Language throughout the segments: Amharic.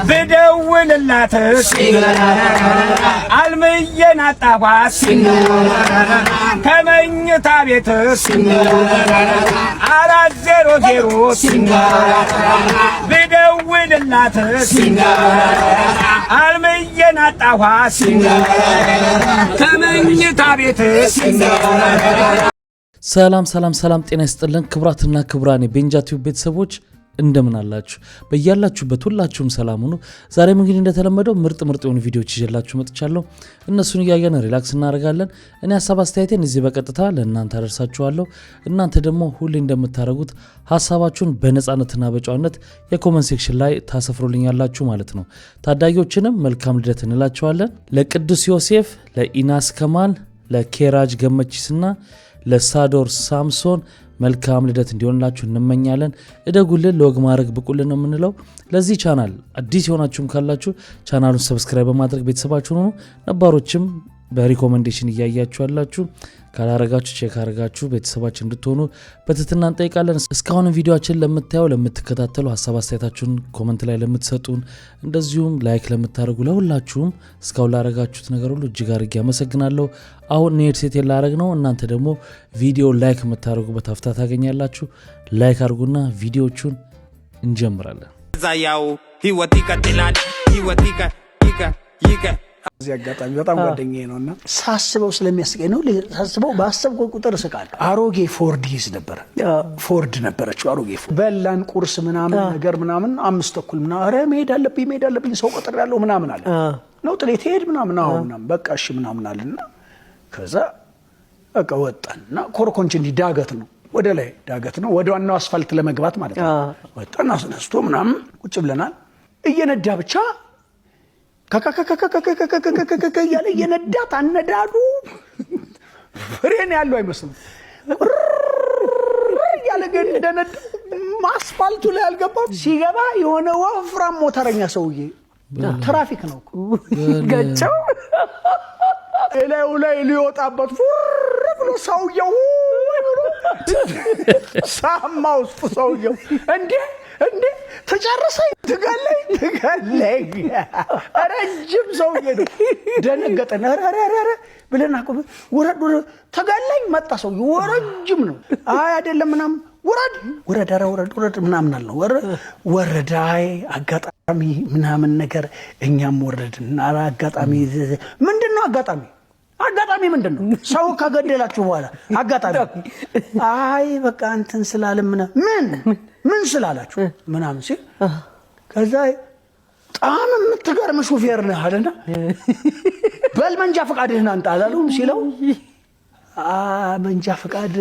ብደውልላት አልምዬን አጣኋት ከመኝታ ቤት 400 ብደውልላት አልምዬን አጣኋት ከመኝታ ቤት። ሰላም ጤና ይስጥልን ክብራትና ክብራን የቤንጃ ቲዩብ ቤተሰቦች እንደምን አላችሁ? በእያላችሁበት ሁላችሁም ሰላም ሁኑ። ዛሬም እንግዲህ እንደተለመደው ምርጥ የሆኑ ቪዲዮዎች ይዤላችሁ መጥቻለሁ። እነሱን እያየን ሪላክስ እናደርጋለን። እኔ ሐሳብ አስተያየቴን እዚህ በቀጥታ ለእናንተ አደርሳችኋለሁ። እናንተ ደግሞ ሁሌ እንደምታደርጉት ሐሳባችሁን በነፃነትና በጨዋነት የኮመንት ሴክሽን ላይ ታሰፍሩልኛላችሁ ማለት ነው። ታዳጊዎችንም መልካም ልደት እንላቸዋለን። ለቅዱስ ዮሴፍ፣ ለኢናስ ከማል፣ ለኬራጅ ገመቺስና ለሳዶር ሳምሶን መልካም ልደት እንዲሆንላችሁ እንመኛለን። እደጉልን፣ ለወግ ማድረግ ብቁልን ነው የምንለው። ለዚህ ቻናል አዲስ የሆናችሁም ካላችሁ ቻናሉን ሰብስክራይብ በማድረግ ቤተሰባችሁ ሆኑ። ነባሮችም በሪኮመንዴሽን እያያችሁ ያላችሁ ካላረጋችሁ ቼክ አረጋችሁ ቤተሰባችን እንድትሆኑ በትህትና እንጠይቃለን። እስካሁን ቪዲዮአችን ለምታዩ ለምትከታተሉ ሐሳብ አስተያየታችሁን ኮመንት ላይ ለምትሰጡን እንደዚሁም ላይክ ለምታደርጉ ለሁላችሁም እስካሁን ላረጋችሁት ነገር ሁሉ እጅግ አድርጌ አመሰግናለሁ። አሁን ኔድ ሴት ላረግ ነው። እናንተ ደግሞ ቪዲዮ ላይክ የምታደርጉበት ሀፍታ ታገኛላችሁ። ላይክ አድርጉና ቪዲዮቹን እንጀምራለን። ዛያው ህይወት ይቀጥላል። ህይወት ይቀ እዚህ አጋጣሚ በጣም ጓደኛዬ ነውና ሳስበው ስለሚያስቀኝ ነው። ሳስበው ባሰብኩ ቁጥር እስቃለሁ። አሮጌ ፎርድ ይዝ ነበር። ፎርድ ነበረችው አሮጌ ፎርድ። በላን ቁርስ ምናምን ነገር ምናምን 5:30 ምናምን አረ መሄድ አለብኝ ሰው ቀጥር ያለው ምናምን አለ ነው ጥሌ ትሄድ ምናምን አሁን ምናምን በቃ እሺ ምናምን አለና ከዛ በቃ ወጣንና ኮርኮንች እንዲ ዳገት ነው ወደ ላይ ዳገት ነው ወደ ዋናው አስፋልት ለመግባት ማለት ነው። ወጣና አስነስቶ ምናምን ቁጭ ብለናል። እየነዳ ብቻ ከከከከከከከከከከከ ያለ የነዳት አነዳዱ ፍሬን ያለው አይመስልም። ያለ ገንደነድ አስፋልቱ ላይ አልገባም። ሲገባ የሆነ ወፍራም ሞተረኛ ሰውዬ ትራፊክ ነው ገጨው ላይ ሊወጣበት ብሎ ሰውየው ሳማ ውስጥ ሰውየው እንዴ ተጨረሰኝ ትገለኝ ረጅም ሰውዬ ነው። ደነገጠን። ኧረ ብለን አቆመ። ወረድ ተገለኝ መጣ ሰውዬው ረጅም ነው። አይ አይደለም ምናምን ወረድ ምናምን አልነው። ወረደ። አይ አጋጣሚ ምናምን ነገር እኛም ወረድና አጋጣሚ ምንድነው አጋጣሚ ምንድነው? ሰው ከገደላችሁ በኋላ አጋጣሚ አይ በቃ እንትን ስላለም ምን ስላላችሁ ምናምን ሲል ከዛ በጣም የምትገርም ሹፌር ነህ አለና በል መንጃ ፈቃድህን አንተ አላለውም ሲለው መንጃ ፈቃድ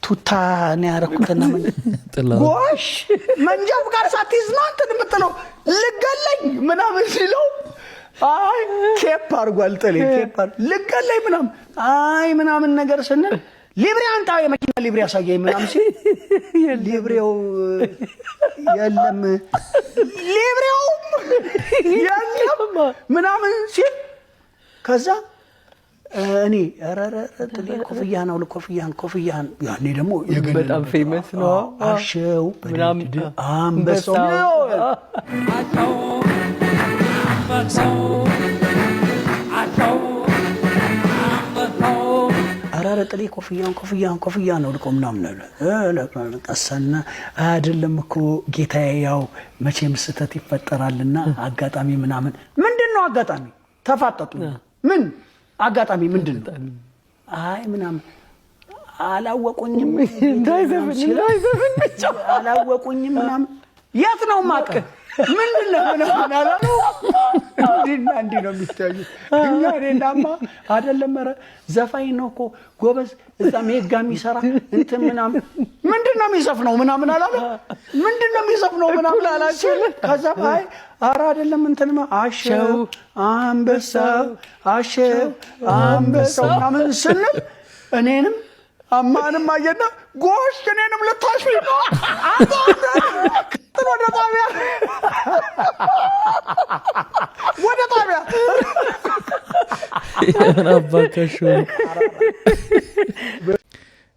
ቱታ ነው ያረኩትና ጎሽ መንጃ ፈቃድ ሳትይዝ ነው አንተ የምትለው ልገለኝ ምናምን ሲለው አይ ኬፕ አርጓል ጥሌ ኬፕ ልገለኝ ምናምን ነገር ስንል ሊብሬ አንተ የመኪና ሊብሬ ያሳየኝ ምናምን ሲል ሊብሬው የለም ምናምን ሲል ከዛ እኔ ጥሌ ኮፍያን ያኔ ደግሞ በጣም ፌመስ ነው። አሸው ምናምን አንበሳው አራረ ጥሌ ኮፍያን ነው ልቆ ምናምን አለ ቀሰና አይደለም እኮ ጌታዬ ያው መቼም ስህተት ይፈጠራልና አጋጣሚ ምናምን ምንድነው አጋጣሚ ተፋጠጡ ምን አጋጣሚ ምንድነው አይ ምናምን አላወቁኝም አላወቁኝም ምናምን የት ነው ማቀ ምንድነው ምናምን አላለው እንዴ ነው የሚታዩ እኛ እኔናማ አይደለም ኧረ ዘፋኝ ነው እኮ ጎበዝ እዛ ሜጋ የሚሰራ እንትን ምናምን ምንድነው የሚዘፍነው ምናምን አላለው ምንድነው የሚዘፍነው ምናምን አላቸው። ከዛ አይ ኧረ አይደለም እንትንማ አሸው አንበሳው ምናምን ስንል እኔንም አማንም አየና ጎሽ እኔንም ልታሽ ነው ወደ ጣቢያ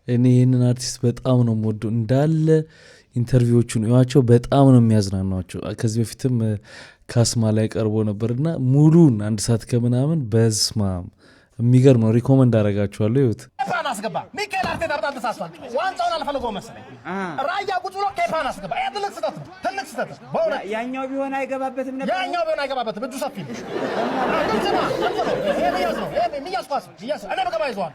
እኔ ይህንን አርቲስት በጣም ነው የምወደው። እንዳለ ኢንተርቪዎቹን እዩዋቸው፣ በጣም ነው የሚያዝናኗቸው። ከዚህ በፊትም ካስማ ላይ ቀርቦ ነበርና ሙሉን 1 ሰዓት ከምናምን በስማም የሚገርም ነው። ሪኮመንድ አደርጋችኋለሁ። ይሁት ኬፓን አስገባ ሚካኤል አርቴታ በጣም ተሳስቷል። ዋንጫውን አልፈልገው መሰለኝ ራያ ቁጭ ብሎ ኬፓን አስገባ። ያ ትልቅ ስህተት በእውነት ያኛው ቢሆን አይገባበትም ነበር። እጁ ሰፊ ነው። ይሄ ሚያዝ ኳስ እኔ በገባ ይዘዋል።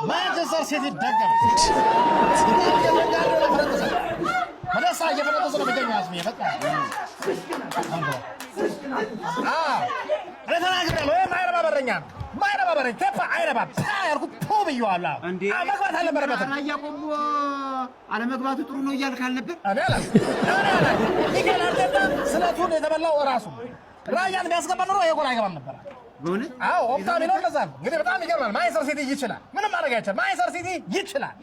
ማንቸስተር ሲቲ ደገመ። መለሳ እየፈረጠ ነው የሚገኘው። ያዝም ይፈጣ እኔ ተናግሬያለሁ። ማይረባ በረኛ ኬፓ አይረባ ያልኩት ብዬዋለሁ። መግባት አልነበረበትም። ያቆቦ አለመግባቱ ጥሩ ነው እያልክ አልነበር? ሚካኤል አርቴታ ስለቱን የተበላው እራሱ ራያን ቢያስገባ ኖሮ ይሄ ጎል አይገባም ነበር። በእውነት አዎ ኦፕታ ነው እንደዛ ነው። እንግዲህ በጣም ይገርማል። ማንቸስተር ሲቲ ይችላል፣ ምንም ማድረግ አይቻልም። ማንቸስተር ሲቲ ይችላል።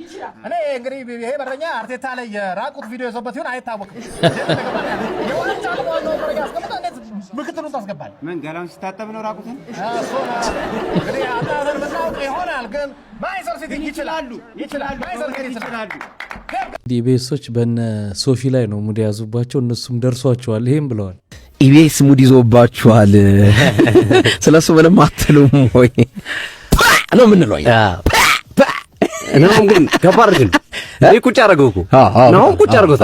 እኔ እንግዲህ ይሄ በረኛ አርቴታ ላይ የራቁት ቪዲዮ ይዞበት ይሁን አይታወቅም። የዋንጫ ነው በረኛ አስቀምጣ እንዴት ምክትሉን ታስገባል? ምን ገላውን ሲታጠብ ነው ራቁትን? እንግዲህ አጣዘን መጣው ይሆናል። ግን ማንቸስተር ሲቲ ይችላል። ማንቸስተር ሲቲ ይችላል። ኢቢኤሶች በነ ሶፊ ላይ ነው ሙድ ያዙባቸው። እነሱም ደርሷቸዋል። ይሄም ብለዋል። ኢቢኤስ ሙድ ይዞባችኋል። ስለሱ ምንም አትሉም ወይ ነው ምን ነው? ነው ግን ከባድ ግን እኔ ቁጭ አደረገው እኮ ነው ቁጭ አደረገው።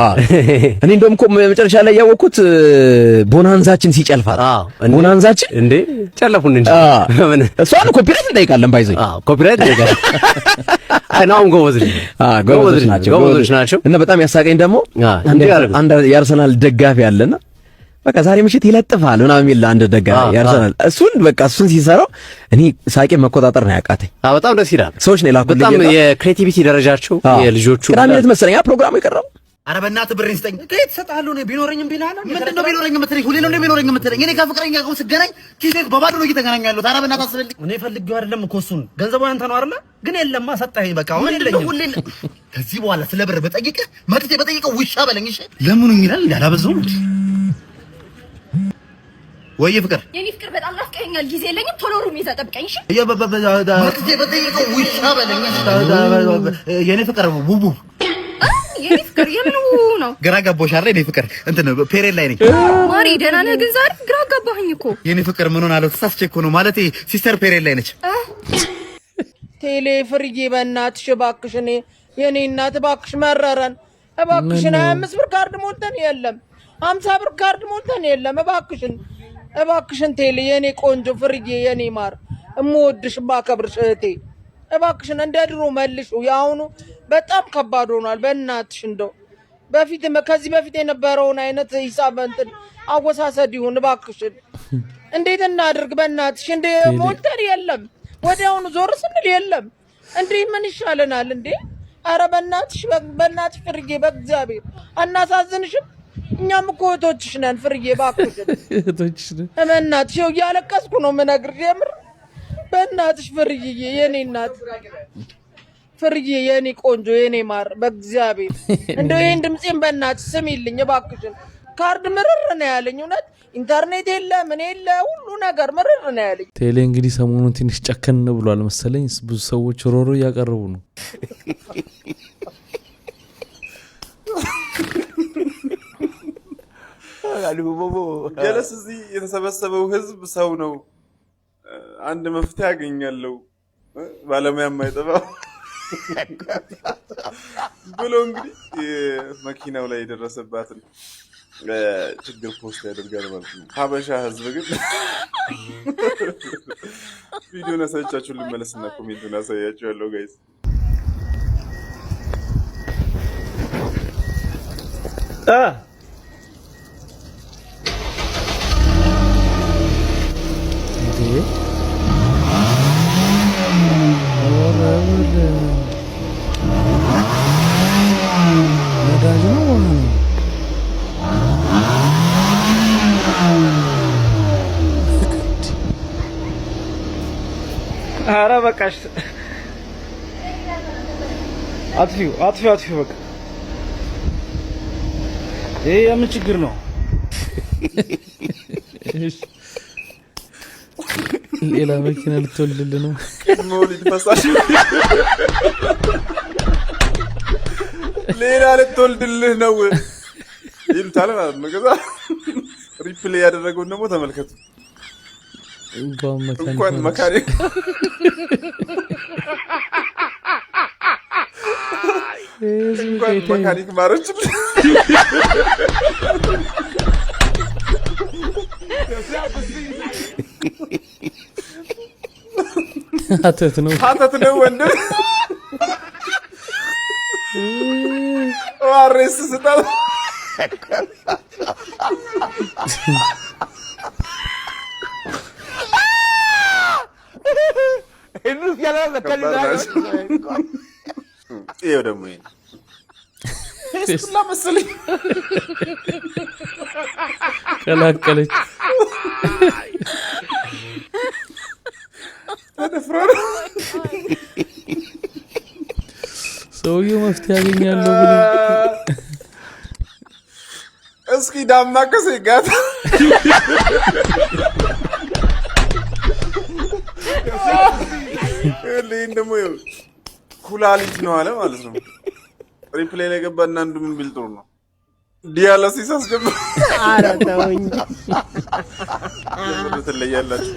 እኔ እንደውም እኮ መጨረሻ ላይ ያወቅኩት ቦናንዛችን ሲጨልፋት ቦናንዛችን እንዴ ጨለፉን እንጂ እሷን ኮፒራይት እንጠይቃለን። ባይዘይ ኮፒራይት እንጠይቃለን። አይ ነው ጎበዞች ናቸው። እና በጣም ያሳቀኝ ደግሞ አንድ የአርሰናል ደጋፊ አለና በቃ ዛሬ ምሽት ይለጥፋል ምናምን የሚል አንድ ደጋፊ ያርሰናል። እሱን ሲሰራው እኔ ሳቄ መቆጣጠር ነው ያቃተኝ። በጣም ደስ ይላል። ሰዎች ነው ላኩልኝ። በጣም የክሬቲቪቲ ደረጃቸው የልጆቹ ቅዳሜ ዕለት መሰለኝ ፕሮግራሙ የቀረው። ኧረ በእናትህ ብሬን ስጠኝ። ከየት እሰጥሃለሁ? ነው ቢኖረኝም ቢላል ምንድነው ቢኖረኝ የምትለኝ? ሁሌ ነው ቢኖረኝ የምትለኝ? እኔ ከፍቅረኛ ጋር ስገናኝ ኪሴ በባዶ ነው እየተገናኘሁ ያለሁት። ኧረ በእናትህ አስበልኝ። እኔ ፈልጌው አይደለም እኮ እሱን ገንዘቡ ያንተ ነው አይደለ? ግን የለማ ሰጠኸኝ። በቃ አሁን የለኝም። ሁሌ ከዚህ በኋላ ስለ ብር በጠይቅህ መጥቼ በጠይቀው ውሻ በለኝ። እሺ ለምኑ ይላል እንዳላበዛው እንዴ? ወይ ፍቅር የኔ ፍቅር በጣም ናፍቀኸኛል። ጊዜ የለኝም። ቶሎ ሩም ይዘህ ጠብቀኝ። እሺ መጥቼ በጠይቀው ውሻ በለኝ። የኔ ፍቅር ቡቡ የኔ ፍቅር የምን ነው? ግራ ገባሽ አይደል? የኔ ፍቅር እንትን ፔሬድ ላይ ነኝ። ማሪ ደህና ነህ? ግን ዛሬ ግራ ገባኸኝ እኮ። የኔ ፍቅር ምን ሆነ አለው? ተሳስቼ እኮ ነው ማለቴ ሲስተር ፔሬድ ላይ ነች። ቴሌ ፍርዬ በእናትሽ እባክሽ፣ እኔ የኔ እናት እባክሽ መረረን እባክሽን። 25 ብር ካርድ ሞልተን የለም 50 ብር ካርድ ሞልተን የለም። እባክሽን ቴሌ የኔ ቆንጆ ፍርዬ የኔ ማር እምወድሽ ባከብርሽ እህቴ እባክሽን እንደ ድሮ መልሹ። ያሁኑ በጣም ከባድ ሆኗል። በእናትሽ እንደው ከዚህ በፊት የነበረውን አይነት ሂሳብ እንትን አወሳሰድ ይሁን እባክሽን። እንዴት እናድርግ በእናትሽ? እንደ ሞልተን የለም ወዲያውኑ ዞር ስንል የለም። እንዴ ምን ይሻለናል እንዴ? አረ በእናትሽ ፍርዬ በእግዚአብሔር አናሳዝንሽም? እኛም እኮ እህቶችሽ ነን ፍርዬ እባክሽን በእናትሽ። ይኸው እያለቀስኩ ነው የምነግርሽ የምር በእናትሽ ፍርዬ የኔ እናት ፍርዬ የኔ ቆንጆ የኔ ማር በእግዚአብሔር እንደው ይሄን ድምጼን በእናትሽ ስሚልኝ እባክሽን። ካርድ ምርር ነው ያለኝ እውነት ኢንተርኔት የለ ምን የለ ሁሉ ነገር ምርር ነው ያለኝ። ቴሌ እንግዲህ ሰሞኑን ትንሽ ጨከን ብሏል መሰለኝ። ብዙ ሰዎች ሮሮ እያቀረቡ ነው። ጀለስ እዚህ የተሰበሰበው ህዝብ ሰው ነው። አንድ መፍትሄ ያገኛለው ባለሙያ የማይጠፋው ብሎ እንግዲህ መኪናው ላይ የደረሰባትን ችግር ፖስት ያደርጋል ማለት ነው። ሀበሻ ህዝብ ግን ቪዲዮን አሳይቻችሁ ልመለስና ኮሜንቱን አሳያችኋለሁ ጋይስ። ኧረ በቃሽ፣ አጥፊው በቃ ይሄ የምን ችግር ነው? ሌላ መኪና ልትወልድልህ ነው? ቅድመ ወሊድ ፈሳሽ ሌላ ልትወልድልህ ነው ይሉታል ማለት ነው። ከዛ ሪፕሌይ ያደረገውን ደግሞ ተመልከቱ። እንኳን መካኒክ መካኒክ ማረች ሀተት ነው ወንድም ዋሬስ ስጣት ይኸው ደግሞ ፌስቱላ መሰለኝ ቀላቀለች። ተደፍሮ ሰውዬው መፍትሄ ያገኛለሁ ብሎ እስኪ ዳማ ከሰጋት ለይን ደግሞ ኩላሊት ነው አለ ማለት ነው። ሪፕሌይ ላይ ገባና አንዱ ምን ቢል ጥሩ ነው ዲያሊሲስ አስጀምር። ኧረ ተው እንጂ ትለያላችሁ።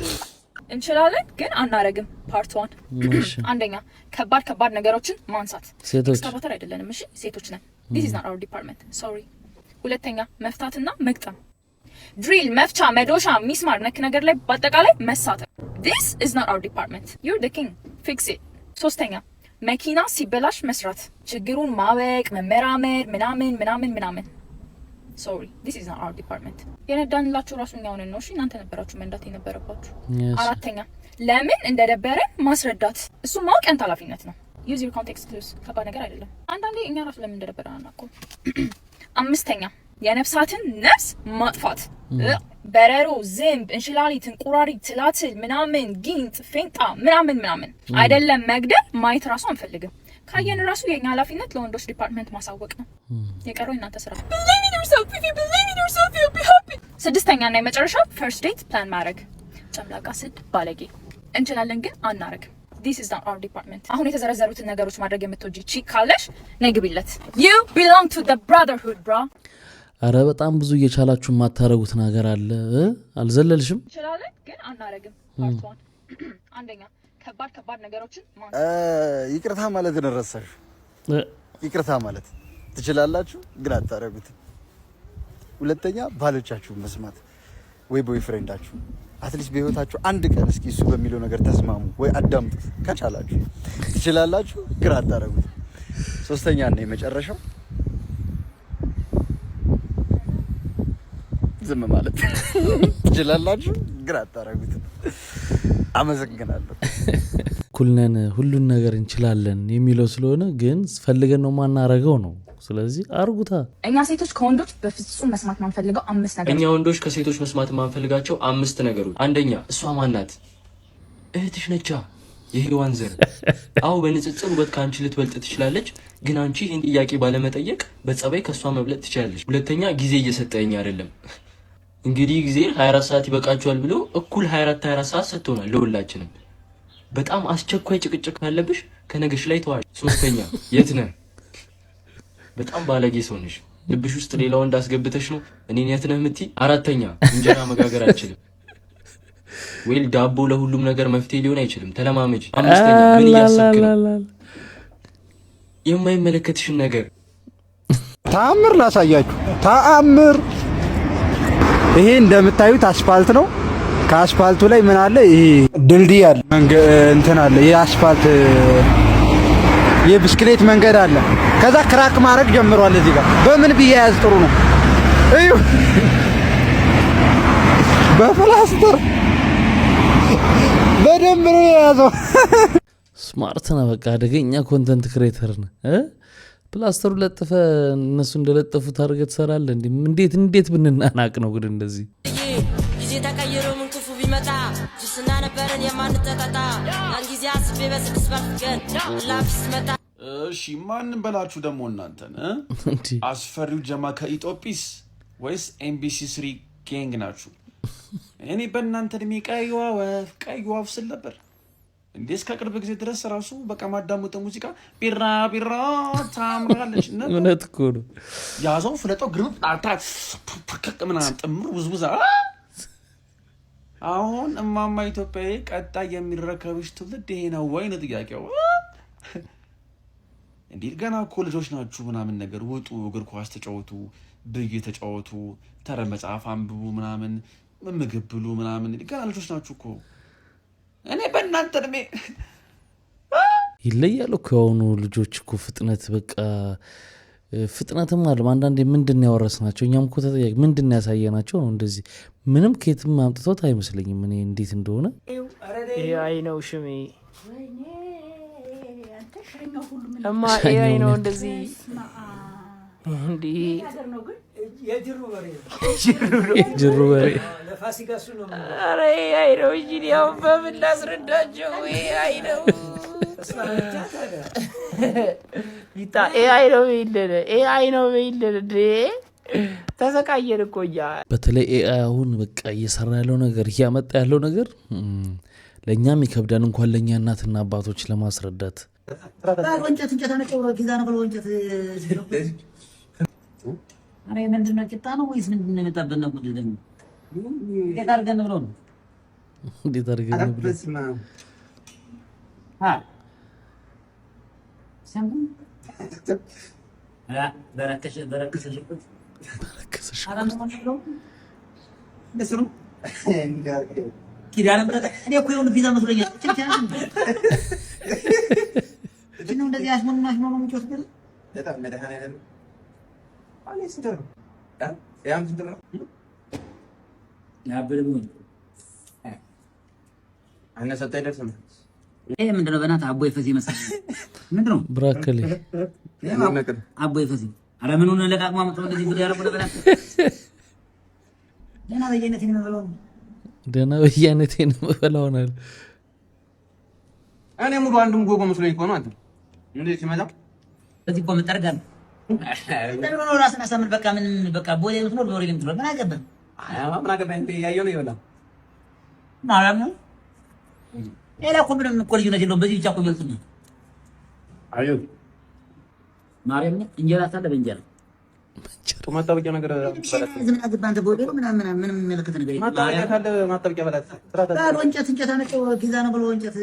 እንችላለን ግን አናረግም። ፓርት 1 አንደኛ ከባድ ነገሮችን ማንሳት። ሴቶች ስታባተር አይደለንም። እሺ ሴቶች ነን። this is not our department sorry። ሁለተኛ መፍታትና መግጠም፣ ድሪል፣ መፍቻ፣ መዶሻ፣ ሚስማር ነክ ነገር ላይ በአጠቃላይ መሳተፍ። this is not our department you're the king fix it። ሶስተኛ መኪና ሲበላሽ መስራት፣ ችግሩን ማወቅ፣ መመራመር ምናምን sorry this is not our department። የነዳንላችሁ ራሱ እኛው ነን ነው። እሺ እናንተ ነበራችሁ መንዳት የነበረባችሁ። አራተኛ ለምን እንደደበረ ማስረዳት፣ እሱ ማወቅ ያንተ ኃላፊነት ነው። use your context clues ከባድ ነገር አይደለም። አንዳንዴ እኛ ራሱ ለምን እንደደበረ አናውቅም። አምስተኛ የነፍሳትን ነፍስ ማጥፋት፣ በረሮ፣ ዝንብ፣ እንሽላሊት፣ እንቁራሪት፣ ትላትል ምናምን፣ ጊንጥ፣ ፌንጣ ምናምን አይደለም መግደል ማየት ራሱ አንፈልግም። ካየን ራሱ የኛ ኃላፊነት ለወንዶች ዲፓርትመንት ማሳወቅ ነው። የቀረው እናንተ ስራ። ስድስተኛ እና የመጨረሻ ፈርስት ዴት ፕላን ማድረግ። ጨምላቃ ስድ ባለጌ እንችላለን ግን አናረግ። this is not our department። አሁን የተዘረዘሩትን ነገሮች ማድረግ የምትወጂ ቺክ ካለሽ ነይ ግቢለት። you belong to the brotherhood bro። አረ በጣም ብዙ እየቻላችሁ የማታረጉት ነገር አለ። አልዘለልሽም። እንችላለን ግን አናረግም። ፓርት 1 አንደኛ ከባድ ነገሮችን ይቅርታ ማለት ደረሰሽ። ይቅርታ ማለት ትችላላችሁ ግን አታረጉት። ሁለተኛ ባሎቻችሁ መስማት ወይ ቦይፍሬንዳችሁ አትሊስት በህይወታችሁ አንድ ቀን እስኪ እሱ በሚለው ነገር ተስማሙ ወይ አዳምጡት። ከቻላችሁ ትችላላችሁ ግን አታረጉት። ሶስተኛ እና የመጨረሻው ዝም ማለት ትችላላችሁ ግን አታረጉት። አመሰግናለሁ። ኩልነን ሁሉን ነገር እንችላለን የሚለው ስለሆነ ግን ፈልገን ነው ማናረገው ነው። ስለዚህ አርጉታ። እኛ ሴቶች ከወንዶች በፍጹም መስማት ማንፈልገው 5 ነገሮች። እኛ ወንዶች ከሴቶች መስማት ማንፈልጋቸው 5 ነገሮች። አንደኛ እሷ ማናት? እህትሽ ነቻ፣ የሔዋን ዘር። አው በንጽጽር ውበት ካንቺ ልትበልጥ ትችላለች፣ ግን አንቺ ይህን ጥያቄ ባለመጠየቅ በጸባይ ከሷ መብለጥ ትችላለች። ሁለተኛ ጊዜ እየሰጠኝ አይደለም። እንግዲህ ጊዜ 24 ሰዓት ይበቃችኋል ብሎ እኩል 24 ሰዓት ሰጥቶናል ለሁላችንም። በጣም አስቸኳይ ጭቅጭቅ ካለብሽ ከነገሽ ላይ ተዋሽ። ሶስተኛ የት ነህ? በጣም ባለጌ ሰው ነሽ። ልብሽ ውስጥ ሌላ ወንድ አስገብተሽ ነው እኔን የት ነህ የምትይ። አራተኛ እንጀራ መጋገር አልችልም። ወይል ዳቦ ለሁሉም ነገር መፍትሄ ሊሆን አይችልም። ተለማመጂ። አምስተኛ ምን እያሰብክ ነው? የማይመለከትሽን ነገር ተአምር ላሳያችሁ። ተአምር። ይሄ እንደምታዩት አስፋልት ነው። ከአስፋልቱ ላይ ምን አለ? ይሄ ድልድይ አለ፣ እንትን አለ፣ የአስፋልት የብስክሌት መንገድ አለ። ከዛ ክራክ ማድረግ ጀምሯል። እዚህ ጋር በምን ቢያያዝ ጥሩ ነው? እዩ፣ በፕላስተር በደንብ ነው የያዘው። ስማርት ነው። በቃ አደገኛ ኮንተንት ክሬተር ነው። ፕላስተሩ ለጥፈ እነሱ እንደለጠፉት አድርገህ ትሰራለህ። እንዴት ብንናናቅ ነው ግን እንደዚህ ጊዜ ተቀይሮ ምን ክፉ ቢመጣ ጅስና ነበርን የማንጠጣጣ ያን ጊዜ አስቤ በስድስት ባልፍገን ላፊስ መጣ። እሺ ማንን በላችሁ ደግሞ እናንተን? አስፈሪው ጀማ ከኢትዮጲስ ወይስ ኤምቢሲ 3 ጌንግ ናችሁ? እኔ በእናንተ እድሜ ቀይዋ ወፍ ስል ነበር። እንዴ እስከ ቅርብ ጊዜ ድረስ ራሱ በቃ ማዳመጠው ሙዚቃ ቢራ ቢራ ታምራለች እና እውነት እኮ ነው። ያዘው ፍለጠው ግሩፕ አታክ ምናምን ጥምር ውዝውዛ። አሁን እማማ ኢትዮጵያዬ ቀጣይ የሚረከብሽ ትውልድ ይሄ ነው ወይ ነው ጥያቄው። እንዴ ገና እኮ ልጆች ናችሁ ምናምን ነገር ውጡ፣ እግር ኳስ ተጫወቱ፣ ብይ ተጫወቱ፣ ተረት መጽሐፍ አንብቡ ምናምን ምግብ ብሉ ምናምን ገና ልጆች ናችሁ እኮ። እኔ በእናንተ እድሜ ይለያሉ እኮ የሆኑ ልጆች እኮ ፍጥነት በቃ ፍጥነትም አለም አንዳንዴ ምንድን ነው ያወረስናቸው እኛም እኮ ተጠያቂ ምንድን ነው ያሳየናቸው ነው እንደዚህ ምንም ከየትም አምጥቶት አይመስለኝም እኔ እንዴት እንደሆነ አይ ነው ሽሜ እማ አይ ነው እንደዚህ እንዴ የጅሩ በሬ ለፋሲካ እሱ ነው። ኧረ አይ ነው እንጂ ያው በምን ላስረዳቸው? አይ ነው ይታ አይ ነው ይልል አይ ነው ይልል ተሰቃየን እኮ እኛ። በተለይ ኤአይ አሁን በቃ እየሰራ ያለው ነገር እያመጣ ያለው ነገር ለእኛም ይከብዳል እንኳን ለእኛ እናትና አባቶች ለማስረዳት። ወንጨት እንጨት አነጨው ኪዛ ነው ወንጨት አሬ ምንድን ነው ቂጣ ነው ወይስ ምንድን ነው የመጣበት ነው? ጉድ ደግሞ እንዴት አድርገን ብሎ ነው እንዴት አድርገን ብሎ ሰምኩ በረከሽ አራም ነው ለስሩ ኪዳነ ምሕረት እኔ እኮ የሆነ ቪዛ መስሎኛል። ነው እንደዚህ አሽሞንማሽ ነው የሚጮት ግን በጣም መድሃኔ አይደለም አለስ ደሩ ያም ዝም ነው ያብልም አና ሰጠ አይደለም ይሄ ምንድነው? በእናትህ አቦይ ፈዚ መሰለኝ ምንድነው? ብራከሌ አቦይ ፈዚ አረ ምን ሆነ ለቃቅማ መጥቶ እንደዚህ ጉድ ያረፈ በእናትህ ደህና በየአይነቴን የምበላው ደህና በየአይነቴን የምበላው ነው። እኔ ሙሉ አንዱም ጎጎ መስሎኝ እኮ ነው አንተ እንዴት ሲመጣ በዚህ እኮ መጠርጋል እንደምን ነው ራስን አሳምን በቃ ምን በቃ ቦሌ ነው ቦሌ ልምት ነው ምን አገባኝ? አይ ምን አገባኝ? ያየው ነው ይበላል ማራም ነው ኤላ እኮ ምንም እኮ ልጅ ነው በዚህ ብቻ እኮ ይልጥኝ አዩ ማርያም እንጀራ ታለ በእንጀራ ማጣበቂያ ነገር በላት ዝም አገባ አንተ ቦሌ ነው ምንም መልከተ ነገር ማጣበቂያ ካለ ማጣበቂያ በላት ስራታ ታዲያ ወንጨት እንጨት አነጨው ኪዛ ነው ብሎ ወንጨት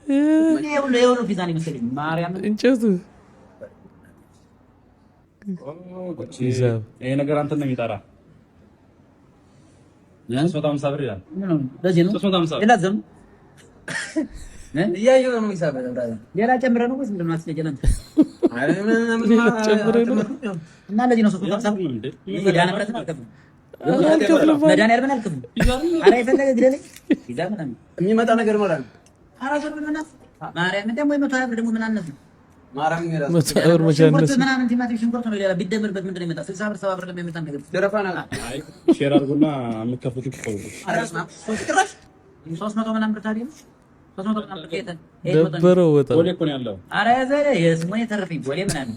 ይኸው ነው ፒዛ ነው መሰለኝ ማርያም እንጨቱ ይሄ ነገር አንተ ነው የሚጠራ 350 ብር ይላል። ለዚህ ነው 350 ሌላ ዘም ያየው ነው ሂሳብ ሌላ ጨምረ ነው ወይስ ምንድን ነው አስጨጀለን? አይ ምን ጨምረ ነው እና ለዚህ ነው 350 ዳና ምረት አልከፍም መዳን ያልበን አልከፍም አረ የፈለገ ግደለ ሂዛ ምናምን የሚመጣ ነገር ማለት አራዘር ምናምን ማርያም ደግሞ የመቶ ብር ደግሞ ምን አነሰ ማርያም ይራስ መታወር መቻነስ ምናምን ቲማቲም ሽንኩርት ነው ሌላ ቢደመርበት ምንድነው የሚመጣ 60 ብር 70 ብር ለሚመጣ ነገር ደረፋና አይ ሼር አድርጉና የምትከፍሉት ይከፍሉ አራስማ 300 ምናምን ብር ታዲያ 300 ምናምን ብር ደበረው በጣም ቦሌ እኮ ነው ያለው። አረ ያዘለ የስሙን የተረፈኝ ቦሌ ምናምን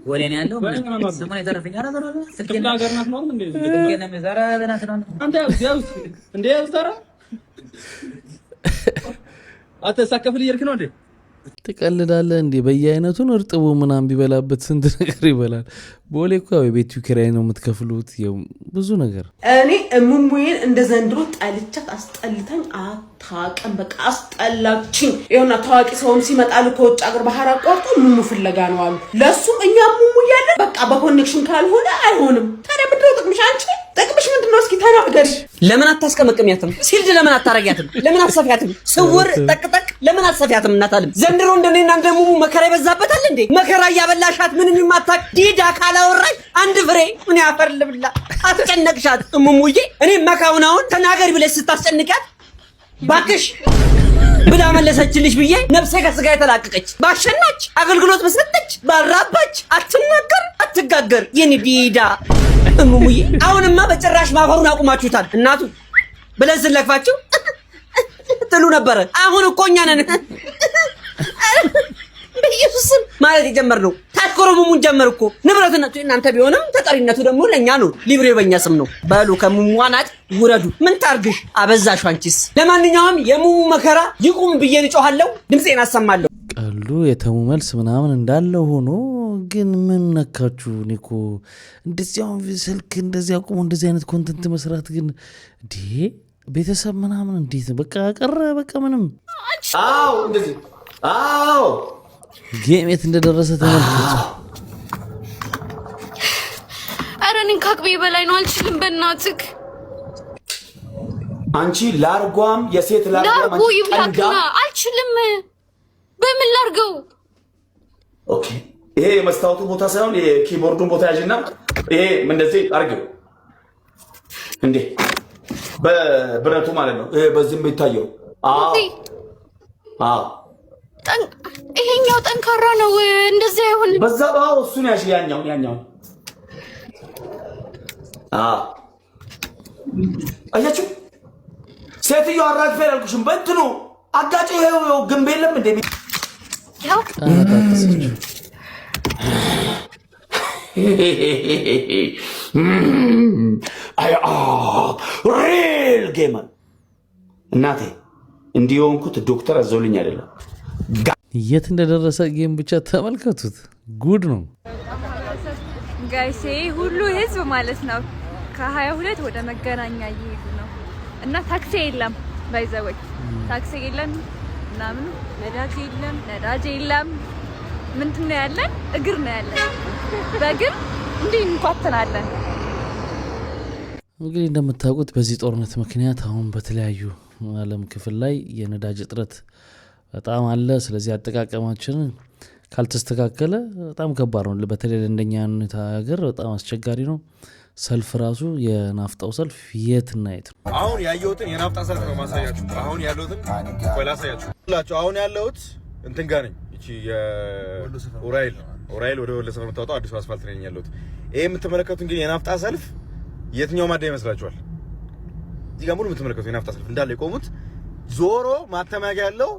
ቦሌ ነው ያለው ስሙን የተረፈኝ አረ ዘራ ስልክ ሀገር ናት ነው እንዴ? ገና መዛራ በናት ነው አንተ ያው እንዴ ያው ዘራ አተሳከፍል ይርክ ነው እንዴ? ትቀልዳለህ እንዴ? በየአይነቱን እርጥቡ ምናምን ቢበላበት ስንት ነገር ይበላል። ቦሌ እኮ የቤቱ ኪራይ ነው የምትከፍሉት ብዙ ነገር። እኔ እሙሙዬን እንደ ዘንድሮ ጠልቻት አስጠልታኝ አታውቅም። በቃ አስጠላችኝ። ይኸውና ታዋቂ ሰውም ሲመጣ ከውጭ ሀገር ባህር አቋርጦ ሙሙ ፍለጋ ነው አሉ። ለሱም እኛ ሙሙ እያለን በቃ በኮኔክሽን ካልሆነ አይሆንም። ታዲያ ምንድነው ጥቅምሽ? አንቺ ጥቅምሽ ምንድነው? እስኪ ተናገሪ። ለምን አታስቀመቅሚያትም? ሲልድ ለምን አታረጊያትም? ለምን አትሰፊያትም? ስውር ጠቅጠቅ ለምን አትሰፊያትም? እናታለም ዘንድሮ እንደኔና እንደሙሙ መከራ ይበዛበታል እንዴ? መከራ እያበላሻት ምንም የማታውቅ ዲዳ ካላወራኝ አንድ ፍሬ ምን ያፈር ልብላ። አትጨነቅሻት እሙሙዬ። እኔ መካውናውን ተናገሪ ብለሽ ስታስጨንቂያት ባክሽ ብላ መለሰችልሽ ብዬ ነፍሴ ከስጋ የተላቀቀች ባሸናች አገልግሎት በሰጠች ባራባች አትናገር አትጋገር የኔ ዲዳ እሙሙዬ። አሁንማ በጭራሽ ማፈሩን አቁማችሁታል። እናቱ ብለን ስለክፋችሁ ትሉ ነበረ። አሁን እኮ እኛ ነን በኢየሱስም ማለት የጀመርነው ታትኮረሙሙን ጀመርኩ ንብረትነቱ እናንተ ቢሆንም ተጠሪነቱ ደግሞ ለኛ ነው ሊብሬ በእኛ ስም ነው ባሉ ከሙሙዋናት ውረዱ ምን ታርግሽ አበዛሽ አንቺስ ለማንኛውም የሙሙ መከራ ይቁም ብዬ ልጮሃለሁ ድምጼን አሰማለሁ ቀሉ የተሙ መልስ ምናምን እንዳለ ሆኖ ግን ምን ነካችሁ ኒኮ እንደዚያው ስልክ እንደዚያ ቆሞ እንደዚህ አይነት ኮንተንት መስራት ግን ዲ ቤተሰብ ምናምን እንዴት በቃ ቀረ በቃ ምንም አው እንደዚህ አው ጌም የት እንደደረሰ ተመልከቱ አረን ካክቤ በላይ ነው አልችልም በእናትህ አንቺ ላርጓም የሴት ላርጓም አንቺ ይብላክና አልችልም በምን ላርገው ኦኬ ይሄ የመስታወቱ ቦታ ሳይሆን የኪቦርዱን ቦታ ያዥና ይሄ ምን እንደዚህ አርገው እንዴ በብረቱ ማለት ነው ይሄ በዚህም ይታየው አዎ አዎ ይሄኛው ጠንካራ ነው እንደዚህ አይሆን በዛ ባው እሱን ያሽ ያኛው አያችሁ ሴትዮ አራግፌ ያልኩሽም በእንትኑ አጋጭ ይሄው ግንብ የለም እንደ ያው ሪል ጌመር እናቴ እንዲሆንኩት ዶክተር አዘውልኝ አይደለም የት እንደደረሰ ጌም ብቻ ተመልከቱት ጉድ ነው ጋይሴ ሁሉ ህዝብ ማለት ነው ከ22 ወደ መገናኛ እየሄዱ ነው እና ታክሲ የለም ባይዘወይ ታክሲ የለም ምናምን ነዳጅ የለም ምንድነው ያለን እግር ነው ያለን በእግር እንዲህ እንኳተናለን እንግዲህ እንደምታውቁት በዚህ ጦርነት ምክንያት አሁን በተለያዩ ዓለም ክፍል ላይ የነዳጅ እጥረት በጣም አለ ስለዚህ አጠቃቀማችንን ካልተስተካከለ በጣም ከባድ ነው በተለይ እንደኛ ሀገር በጣም አስቸጋሪ ነው ሰልፍ ራሱ የናፍጣው ሰልፍ የትና የት ነው አሁን ያየሁትን የናፍጣ ሰልፍ ነው ማሳያችሁ አሁን ያለሁትን ቆይ ላሳያችሁ አሁን ያለሁት እንትን ጋር ነኝ እቺ የኡራኤል ወደ ወሎ ሰፈር የምታወጣው አዲሱ አስፋልት ነኝ ያለሁት ይሄ የምትመለከቱት እንግዲህ የናፍጣ ሰልፍ የትኛው ማዳ ይመስላችኋል እዚህ ጋር ሙሉ የምትመለከቱት የናፍጣ ሰልፍ እንዳለ የቆሙት ዞሮ ማተማጊያ ያለው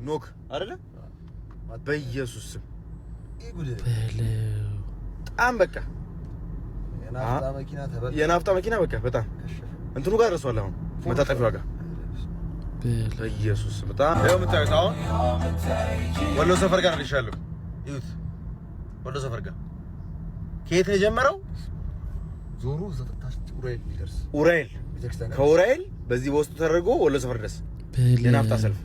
ኖክ አይደለ በኢየሱስ ስም በጣም በቃ የናፍጣ መኪና በቃ በጣም እንትኑ ጋር ደርሷል አሁን መታጠፊያው ጋር በኢየሱስ በጣም ያው የምታዩት አሁን ወሎ ሰፈር ጋር ልሻለሁ ይሁት ወሎ ሰፈር ጋር ከየት ነው የጀመረው ዞሩ ዘጠታች ኡራኤል ከኡራኤል በዚህ በውስጡ ተደርጎ ወሎ ሰፈር ድረስ የናፍጣ ሰልፍ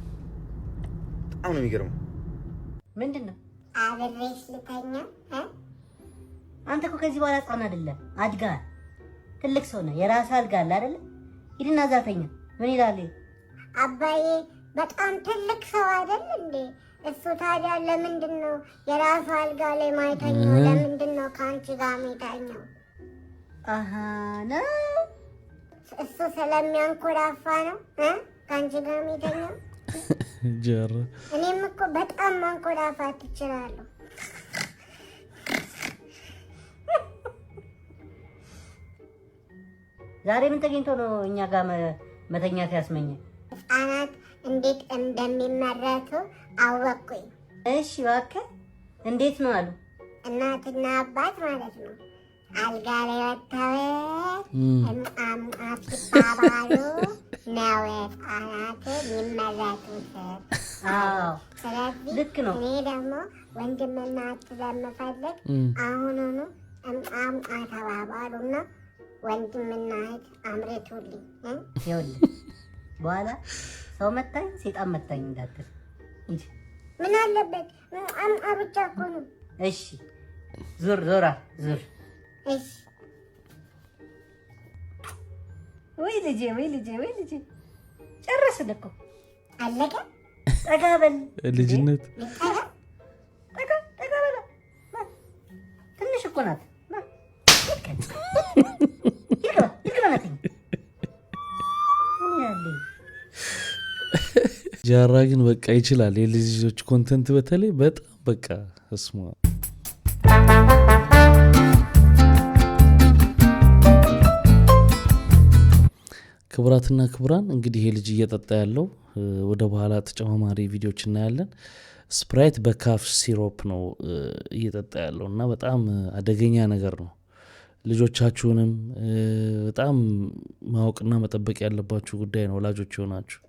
በጣም ነው የሚገርመው ምንድነው አብሬሽ ልተኛ አንተ እኮ ከዚህ በኋላ ህፃን አይደለም አድጋል ትልቅ ሰው ነህ የራስህ አልጋ አለ አይደል ሂድና ዛተኛ ምን ይላል አባዬ በጣም ትልቅ ሰው አይደል እንዴ እሱ ታዲያ ለምንድነው የራሱ አልጋ ላይ ማይተኛው ለምንድነው ካንቺ ጋር የሚተኛው አሃ ነው እሱ ስለሚያንኮራፋ ነው ካንቺ ጋር የሚተኛው ጀራ እኔም እኮ በጣም ማንኮራፋት እችላለሁ ዛሬ ምን ተገኝቶ ነው እኛ ጋር መተኛት ያስመኛል ህፃናት እንዴት እንደሚመረቱ አወቅኩኝ እሺ እባክህ እንዴት ነው አሉ እናትና አባት ማለት ነው አልጋ ላይ ወጥተው ሲባባሉ ነው ህፃናት የሚመረቱት ስለዚህ ልክ ነው እኔ ደግሞ ወንድምና ስለምፈልግ አሁኑኑ እምቃምቃ ተባባሉና ወንድምና እህት አምርቱልኝ ይኸውልህ በኋላ ሰው መታኝ ሴጣን መታኝ እንዳትል ምን አለበት አምቃ ብቻ እኮ ነው እሺ ዞራ ዞር እሺ ወይ ልጄ ጨረስን እኮ አለቀ ጠጋ በል ልጅነት ጠጋ በል ትንሽ እኮ ናት ጃራ ግን በቃ ይችላል የልጅ ልጆች ኮንተንት በተለይ በጣም በቃ እስማ ክብራትና ክብራን እንግዲህ ይሄ ልጅ እየጠጣ ያለው ወደ በኋላ ተጨማማሪ ቪዲዮዎች እናያለን ስፕራይት በካፍ ሲሮፕ ነው እየጠጣ ያለው እና በጣም አደገኛ ነገር ነው። ልጆቻችሁንም በጣም ማወቅና መጠበቅ ያለባችሁ ጉዳይ ነው ወላጆች ይሆናችሁ።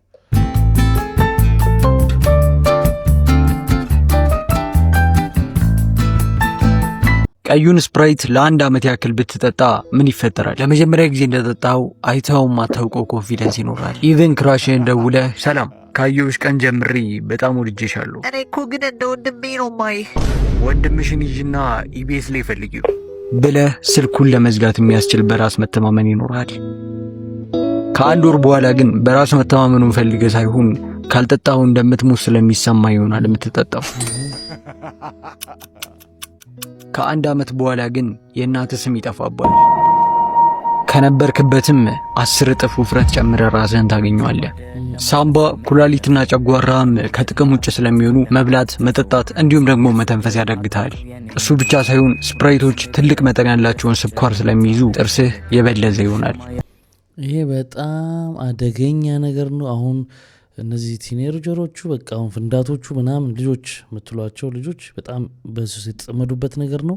ቀዩን ስፕራይት ለ1 ዓመት ያክል ብትጠጣ ምን ይፈጠራል? ለመጀመሪያ ጊዜ እንደጠጣው አይተው ማታውቀው ኮንፊደንስ ይኖራል። ኢቭን ክራሽን ደውለህ ሰላም ካየሁሽ ቀን ጀምሬ በጣም ወድጄሻለሁ፣ እኔ እኮ ግን እንደ ወንድሜ ነው ማይህ፣ ወንድምሽን ይዥና ኢቢኤስ ላይ ፈልጊው ብለህ ስልኩን ለመዝጋት የሚያስችል በራስ መተማመን ይኖራል። ከ1 ወር በኋላ ግን በራስ መተማመኑን ፈልገህ ሳይሆን ካልጠጣው እንደምትሞት ስለሚሰማ ይሆናል የምትጠጣው። ከ1 ዓመት በኋላ ግን የእናትህ ስም ይጠፋባል። ከነበርክበትም 10 እጥፍ ውፍረት ጨምረህ ራስህን ታገኘዋለህ። ሳምባ፣ ኩላሊትና ጨጓራም ከጥቅም ውጭ ስለሚሆኑ መብላት፣ መጠጣት እንዲሁም ደግሞ መተንፈስ ያዳግታል። እሱ ብቻ ሳይሆን ስፕራይቶች ትልቅ መጠን ያላቸውን ስኳር ስለሚይዙ ጥርስህ የበለዘ ይሆናል። ይሄ በጣም አደገኛ ነገር ነው። አሁን እነዚህ ቲኔጀሮቹ በቃ አሁን ፍንዳቶቹ ምናምን ልጆች የምትሏቸው ልጆች በጣም በሱስ የተጠመዱበት ነገር ነው።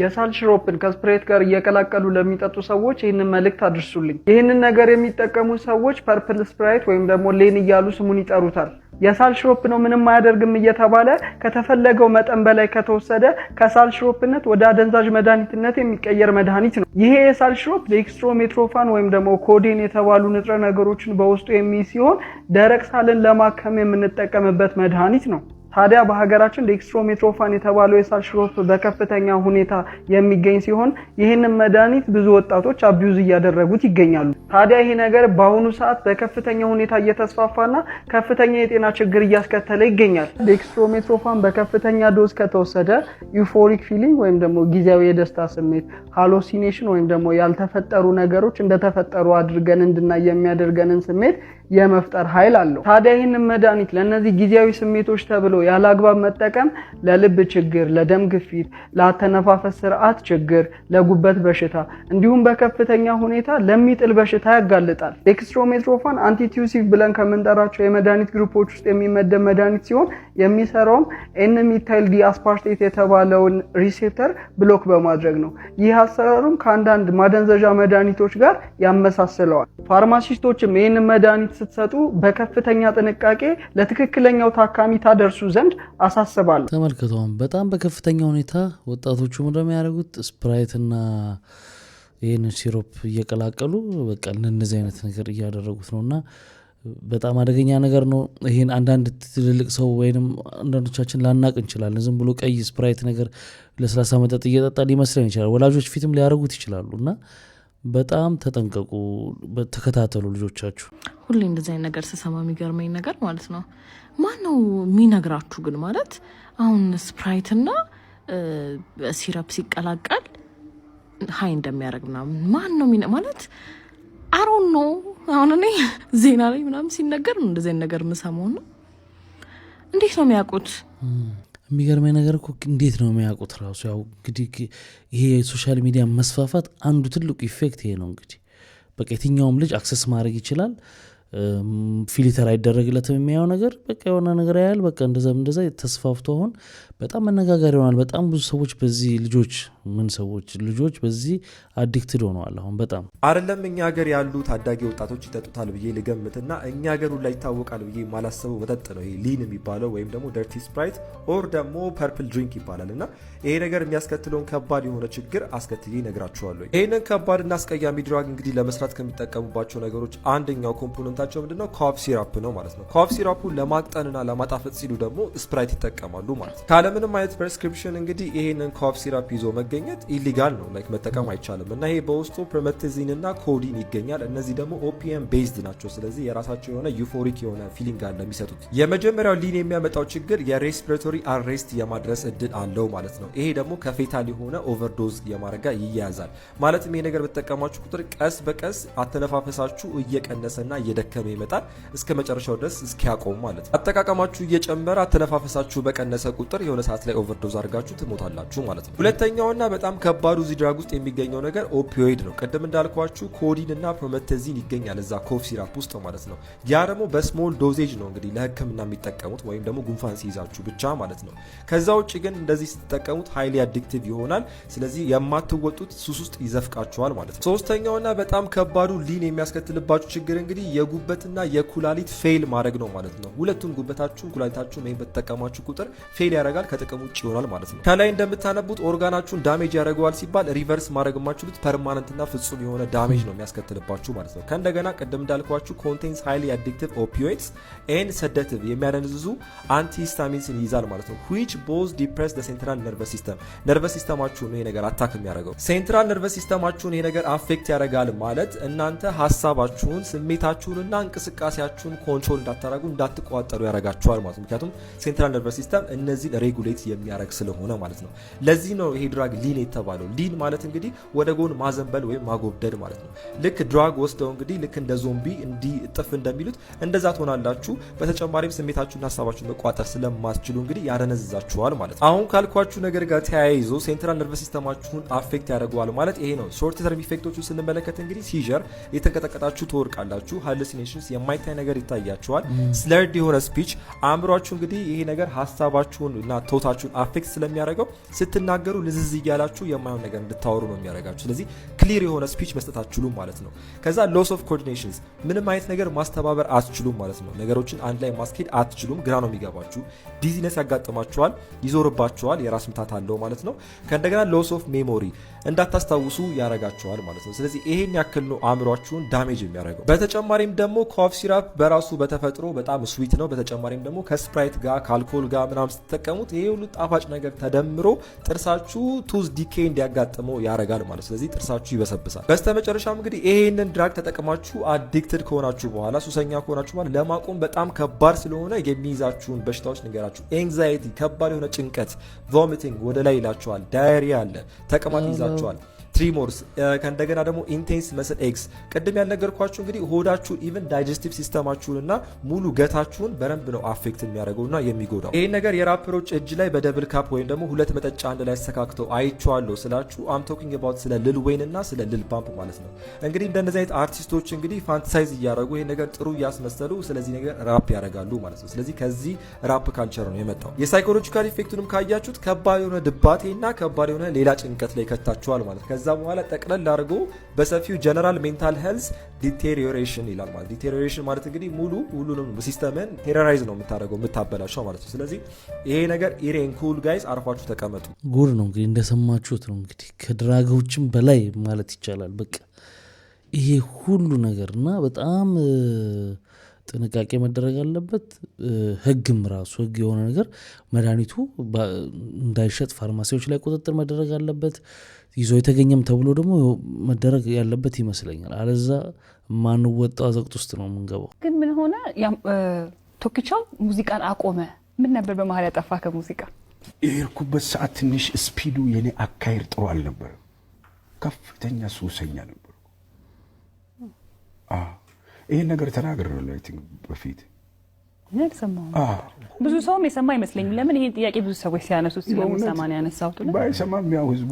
የሳል ሽሮፕን ከስፕሬት ጋር እየቀላቀሉ ለሚጠጡ ሰዎች ይህንን መልእክት አድርሱልኝ። ይህንን ነገር የሚጠቀሙ ሰዎች ፐርፕል ስፕራይት ወይም ደግሞ ሌን እያሉ ስሙን ይጠሩታል። የሳል ሽሮፕ ነው ምንም አያደርግም እየተባለ ከተፈለገው መጠን በላይ ከተወሰደ ከሳል ሽሮፕነት ወደ አደንዛዥ መድኃኒትነት የሚቀየር መድኃኒት ነው። ይሄ የሳል ሽሮፕ ዴክስትሮሜትሮፋን ወይም ደግሞ ኮዴን የተባሉ ንጥረ ነገሮችን በውስጡ የሚይዝ ሲሆን ደረቅ ሳልን ለማከም የምንጠቀምበት መድኃኒት ነው። ታዲያ በሀገራችን ዴክስትሮሜትሮፋን የተባለው የሳል ሽሮፕ በከፍተኛ ሁኔታ የሚገኝ ሲሆን ይህንን መድኃኒት ብዙ ወጣቶች አቢዩዝ እያደረጉት ይገኛሉ። ታዲያ ይሄ ነገር በአሁኑ ሰዓት በከፍተኛ ሁኔታ እየተስፋፋና ከፍተኛ የጤና ችግር እያስከተለ ይገኛል። ዴክስትሮሜትሮፋን በከፍተኛ ዶዝ ከተወሰደ ዩፎሪክ ፊሊንግ ወይም ደግሞ ጊዜያዊ የደስታ ስሜት፣ ሃሎሲኔሽን ወይም ደግሞ ያልተፈጠሩ ነገሮች እንደተፈጠሩ አድርገን እንድናይ የሚያደርገንን ስሜት የመፍጠር ኃይል አለው። ታዲያ ይህንን መድኃኒት ለእነዚህ ጊዜያዊ ስሜቶች ተብሎ ያላግባብ መጠቀም ለልብ ችግር፣ ለደም ግፊት፣ ለአተነፋፈስ ስርዓት ችግር፣ ለጉበት በሽታ እንዲሁም በከፍተኛ ሁኔታ ለሚጥል በሽታ ያጋልጣል። ዴክስትሮሜትሮፋን አንቲቲዩሲቭ ብለን ከምንጠራቸው የመድኃኒት ግሩፖች ውስጥ የሚመደብ መድኃኒት ሲሆን የሚሰራውም ኤን-ሚታይል ዲአስፓርቴት የተባለውን ሪሴፕተር ብሎክ በማድረግ ነው። ይህ አሰራሩም ከአንዳንድ ማደንዘዣ መድኃኒቶች ጋር ያመሳስለዋል። ፋርማሲስቶችም ይህንን መድኃኒት ስትሰጡ በከፍተኛ ጥንቃቄ ለትክክለኛው ታካሚ ታደርሱ ዘንድ አሳስባለሁ። ተመልክተውም በጣም በከፍተኛ ሁኔታ ወጣቶቹ እንደሚያደርጉት ስፕራይትና ይህን ሲሮፕ እየቀላቀሉ በቃ እነዚህ አይነት ነገር እያደረጉት ነውና በጣም አደገኛ ነገር ነው። ይሄን አንዳንድ ትልልቅ ሰው ወይንም አንዳንዶቻችን ላናቅ እንችላለን። ዝም ብሎ ቀይ ስፕራይት ነገር ለስላሳ መጠጥ እየጠጣ ሊመስለን ይችላል። ወላጆች ፊትም ሊያደርጉት ይችላሉ እና በጣም ተጠንቀቁ፣ ተከታተሉ ልጆቻችሁ። ሁሌ እንደዚህ አይነት ነገር ስሰማ የሚገርመኝ ነገር ማለት ነው ማን ነው የሚነግራችሁ? ግን ማለት አሁን ስፕራይትና ሲረፕ ሲቀላቀል ሀይ እንደሚያደርግ ምናምን ማን ነው ማለት አሮን ነው። አሁን እኔ ዜና ላይ ምናምን ሲነገር ነው እንደዚህ አይነት ነገር የምሰማው ነው። እንዴት ነው የሚያውቁት? የሚገርመኝ ነገር እኮ እንዴት ነው የሚያውቁት ራሱ። ያው እንግዲህ ይሄ የሶሻል ሚዲያ መስፋፋት አንዱ ትልቁ ኢፌክት ይሄ ነው። እንግዲህ በቃ የትኛውም ልጅ አክሰስ ማድረግ ይችላል። ፊልተር አይደረግለትም የሚያየው ነገር በቃ የሆነ ነገር ያያል። በቃ እንደዛ ተስፋፍቶ አሁን በጣም መነጋገር ይሆናል። በጣም ብዙ ሰዎች በዚህ ልጆች በዚህ አዲክትድ ሆነዋል። አሁን በጣም አይደለም እኛ ሀገር ያሉ ታዳጊ ወጣቶች ይጠጡታል ብዬ ልገምትና እኛ ሀገሩ ላይ ይታወቃል ብዬ ማላሰበው መጠጥ ነው ይሄ ሊን የሚባለው ወይም ደግሞ ደርቲ ስፕራይት ኦር ደግሞ ፐርፕል ድሪንክ ይባላል። እና ይሄ ነገር የሚያስከትለውን ከባድ የሆነ ችግር አስከትዬ እነግራችኋለሁ። ይህንን ከባድና አስቀያሚ ድራግ እንግዲህ ለመስራት ከሚጠቀሙባቸው ነገሮች አንደኛው ኮምፖነንታቸው ምንድነው? ኮፍ ሲራፕ ነው ማለት ነው። ኮፍ ሲራፑን ለማቅጠንና ለማጣፈጥ ሲሉ ደግሞ ስፕራይት ይጠቀማሉ ማለት ነው። ካለምንም አይነት ፕሬስክሪፕሽን እንግዲህ ይሄንን ኮፍ ሲራፕ ይዞ መገኘት ኢሊጋል ነው፣ ላይክ መጠቀም አይቻልም። እና ይሄ በውስጡ ፕሮሜቴዚን እና ኮዲን ይገኛል። እነዚህ ደግሞ ኦፒየም ቤዝድ ናቸው። ስለዚህ የራሳቸው የሆነ ዩፎሪክ የሆነ ፊሊንግ አለ የሚሰጡት። የመጀመሪያው ሊን የሚያመጣው ችግር የሬስፒሬቶሪ አሬስት የማድረስ እድል አለው ማለት ነው። ይሄ ደግሞ ከፌታል የሆነ ኦቨርዶዝ የማድረግ ጋር ይያያዛል። ማለትም ይሄ ነገር በተጠቀማችሁ ቁጥር ቀስ በቀስ አተነፋፈሳችሁ እየቀነሰና እየደከመ ይመጣል እስከ መጨረሻው ድረስ እስኪያቆም ማለት ነው። አጠቃቀማችሁ እየጨመረ አተነፋፈሳችሁ በቀነሰ ቁጥር የሆነ ሰዓት ላይ ኦቨርዶዝ አድርጋችሁ ትሞታላችሁ ማለት ነው። ሁለተኛውና ሶስተኛውና በጣም ከባዱ እዚህ ድራግ ውስጥ የሚገኘው ነገር ኦፒዮይድ ነው። ቅድም እንዳልኳችሁ ኮዲን እና ፕሮሜቴዚን ይገኛል እዛ ኮፍ ሲራፕ ውስጥ ማለት ነው። ያ ደግሞ በስሞል ዶዜጅ ነው እንግዲህ ለህክምና የሚጠቀሙት ወይም ደግሞ ጉንፋን ሲይዛችሁ ብቻ ማለት ነው። ከዛ ውጭ ግን እንደዚህ ስትጠቀሙት ሃይሊ አዲክቲቭ ይሆናል። ስለዚህ የማትወጡት ሱስ ውስጥ ይዘፍቃችኋል ማለት ነው። ሶስተኛውና በጣም ከባዱ ሊን የሚያስከትልባችሁ ችግር እንግዲህ የጉበትና የኩላሊት ፌል ማድረግ ነው ማለት ነው። ሁለቱም ጉበታችሁን ኩላሊታችሁን ወይም በተጠቀማችሁ ቁጥር ፌል ያደርጋል፣ ከጥቅም ውጭ ይሆናል ማለት ነው። ከላይ እንደምታነቡት ኦርጋናችሁን ዳሜጅ ያደርገዋል ሲባል ሪቨርስ ማድረግ የማችሉት ፐርማነንትና ፍጹም የሆነ ዳሜጅ ነው የሚያስከትልባችሁ ማለት ነው። ከእንደገና ቅድም እንዳልኳችሁ ኮንቴንስ ሃይሊ አዲክቲቭ ኦፒዮይድስ ኤንድ ሰደቲቭ የሚያደነዝዙ አንቲሂስታሚንስን ይይዛል ማለት ነው። which both depress the central nervous system ነርቨስ ሲስተማችሁን ይሄ ነገር አታክ የሚያደርገው ሴንትራል ነርቨስ ሲስተማችሁን ይሄ ነገር አፌክት ያደርጋል ማለት እናንተ ሀሳባችሁን ስሜታችሁንና እንቅስቃሴያችሁን ኮንትሮል እንዳታረጉ እንዳትቆጣጠሩ ያደርጋችኋል ማለት ነው። ምክንያቱም ሴንትራል ነርቨስ ሲስተም እነዚህን ሬጉሌት የሚያደርግ ስለሆነ ማለት ነው። ለዚህ ነው ይሄ ድራግ ሊን የተባለው። ሊን ማለት እንግዲህ ወደ ጎን ማዘንበል ወይም ማጎብደድ ማለት ነው። ልክ ድራግ ወስደው እንግዲህ ልክ እንደ ዞምቢ እንዲህ እጥፍ እንደሚሉት እንደዛ ትሆናላችሁ። በተጨማሪም ስሜታችሁና ሀሳባችሁን መቆጣጠር ስለማትችሉ እንግዲህ ያደነዝዛችኋል ማለት ነው። አሁን ካልኳችሁ ነገር ጋር ተያይዞ ሴንትራል ነርቨስ ሲስተማችሁን አፌክት ያደርገዋል ማለት ይሄ ነው። ሾርት ተርም ኢፌክቶቹን ስንመለከት እንግዲህ ሲዠር፣ የተንቀጠቀጣችሁ ትወርቃላችሁ፣ ሃሉሲኔሽንስ የማይታይ ነገር ይታያችኋል፣ ስለርድ የሆነ ስፒች አእምሯችሁ እንግዲህ ይሄ ነገር ሀሳባችሁን እና ቶታችሁን አፌክት ስለሚያደርገው ስትናገሩ ልዝዝ እያላችሁ የማይሆን ነገር እንድታወሩ ነው የሚያደርጋችሁ። ስለዚህ ክሊር የሆነ ስፒች መስጠት አትችሉም ማለት ነው። ከዛ ሎስ ኦፍ ኮኦርዲኔሽንስ ምንም አይነት ነገር ማስተባበር አትችሉም ማለት ነው። ነገሮችን አንድ ላይ ማስኬድ አትችሉም፣ ግራ ነው የሚገባችሁ። ዲዚነስ ያጋጥማችኋል፣ ይዞርባችኋል፣ የራስ ምታት አለው ማለት ነው። ከእንደገና ሎስ ኦፍ ሜሞሪ እንዳታስታውሱ ያረጋችኋል ማለት ነው። ስለዚህ ይሄን ያክል ነው አእምሯችሁን ዳሜጅ የሚያደርገው። በተጨማሪም ደግሞ ኮፍ ሲራፕ በራሱ በተፈጥሮ በጣም ስዊት ነው። በተጨማሪም ደግሞ ከስፕራይት ጋር ከአልኮል ጋር ምናምን ስትጠቀሙት ይሄ ሁሉ ጣፋጭ ነገር ተደምሮ ጥርሳችሁ ቱዝ ዲኬ እንዲያጋጥመው ያረጋል ማለት። ስለዚህ ጥርሳችሁ ይበሰብሳል። በስተመጨረሻም እንግዲህ ይሄንን ድራግ ተጠቅማችሁ አዲክትድ ከሆናችሁ በኋላ ሱሰኛ ከሆናችሁ በኋላ ለማቆም በጣም ከባድ ስለሆነ የሚይዛችሁን በሽታዎች ንገራችሁ። ኤንግዛይቲ፣ ከባድ የሆነ ጭንቀት፣ ቮሚቲንግ ወደ ላይ ይላችኋል፣ ዳይሪያ አለ፣ ተቅማጥ ይዛችኋል፣ ትሪሞርስ፣ ከእንደገና ደግሞ ኢንቴንስ መስል ኤክስ። ቅድም ያልነገርኳችሁ እንግዲህ ሆዳችሁን ኢቨን ዳይጀስቲቭ ሲስተማችሁንና ሙሉ ገታችሁን በደንብ ነው አፌክት የሚያደርገውና የሚጎዳው። ይህን ነገር የራፐሮች እጅ ላይ በደብል ካፕ ወይም ደግሞ ሁለት መጠጫ አንድ ላይ አስተካክተው አይቼዋለሁ ስላችሁ አም ቶኪንግ አባውት ስለ ልል ወይን እና ስለ ልል ፓምፕ ማለት ነው። እንግዲህ እንደነዚህ አይነት አርቲስቶች እንግዲህ ፋንታሳይዝ እያደረጉ ይህን ነገር ጥሩ እያስመሰሉ ስለዚህ ነገር ራፕ ያደርጋሉ ማለት ነው። ስለዚህ ከዚህ ራፕ ካልቸር ነው የመጣው። የሳይኮሎጂካል ኢፌክቱንም ካያችሁት ከባድ የሆነ ድባቴና ከባድ የሆነ ሌላ ጭንቀት ላይ ከታችኋል ማለት ከዛ በኋላ ጠቅለል አድርጎ በሰፊው ጀነራል ሜንታል ሄልዝ ዲቴሪዮሬሽን ይላል ማለት። ዲቴሪዮሬሽን ማለት እንግዲህ ሙሉ ሁሉንም ሲስተምን ቴሮራይዝ ነው የምታደርገው የምታበላሸው ማለት ነው። ስለዚህ ይሄ ነገር ኢሬን ኩል ጋይስ አርፋችሁ ተቀመጡ። ጉድ ነው እንግዲህ እንደሰማችሁት ነው እንግዲህ ከድራጎችም በላይ ማለት ይቻላል። በቃ ይሄ ሁሉ ነገር እና በጣም ጥንቃቄ መደረግ አለበት። ህግም ራሱ ህግ የሆነ ነገር መድኃኒቱ እንዳይሸጥ ፋርማሲዎች ላይ ቁጥጥር መደረግ አለበት። ይዞ የተገኘም ተብሎ ደግሞ መደረግ ያለበት ይመስለኛል። አለዛ ማንወጣው አዘቅት ውስጥ ነው የምንገባው። ግን ምን ሆነ ቶክቻው ሙዚቃን አቆመ? ምን ነበር በመሀል ያጠፋ ከሙዚቃ? የሄድኩበት ሰዓት ትንሽ ስፒዱ የኔ አካሄድ ጥሩ አልነበረም። ከፍተኛ ሱሰኛ ነበር። ይሄን ነገር ተናግሬያለሁ በፊት ብዙ ሰውም የሰማ አይመስለኝም። ለምን ይሄን ጥያቄ ብዙ ሰዎች ሲያነሱት ስለምሰማ ነው ያነሳሁት። ባይሰማም ያው ህዝቡ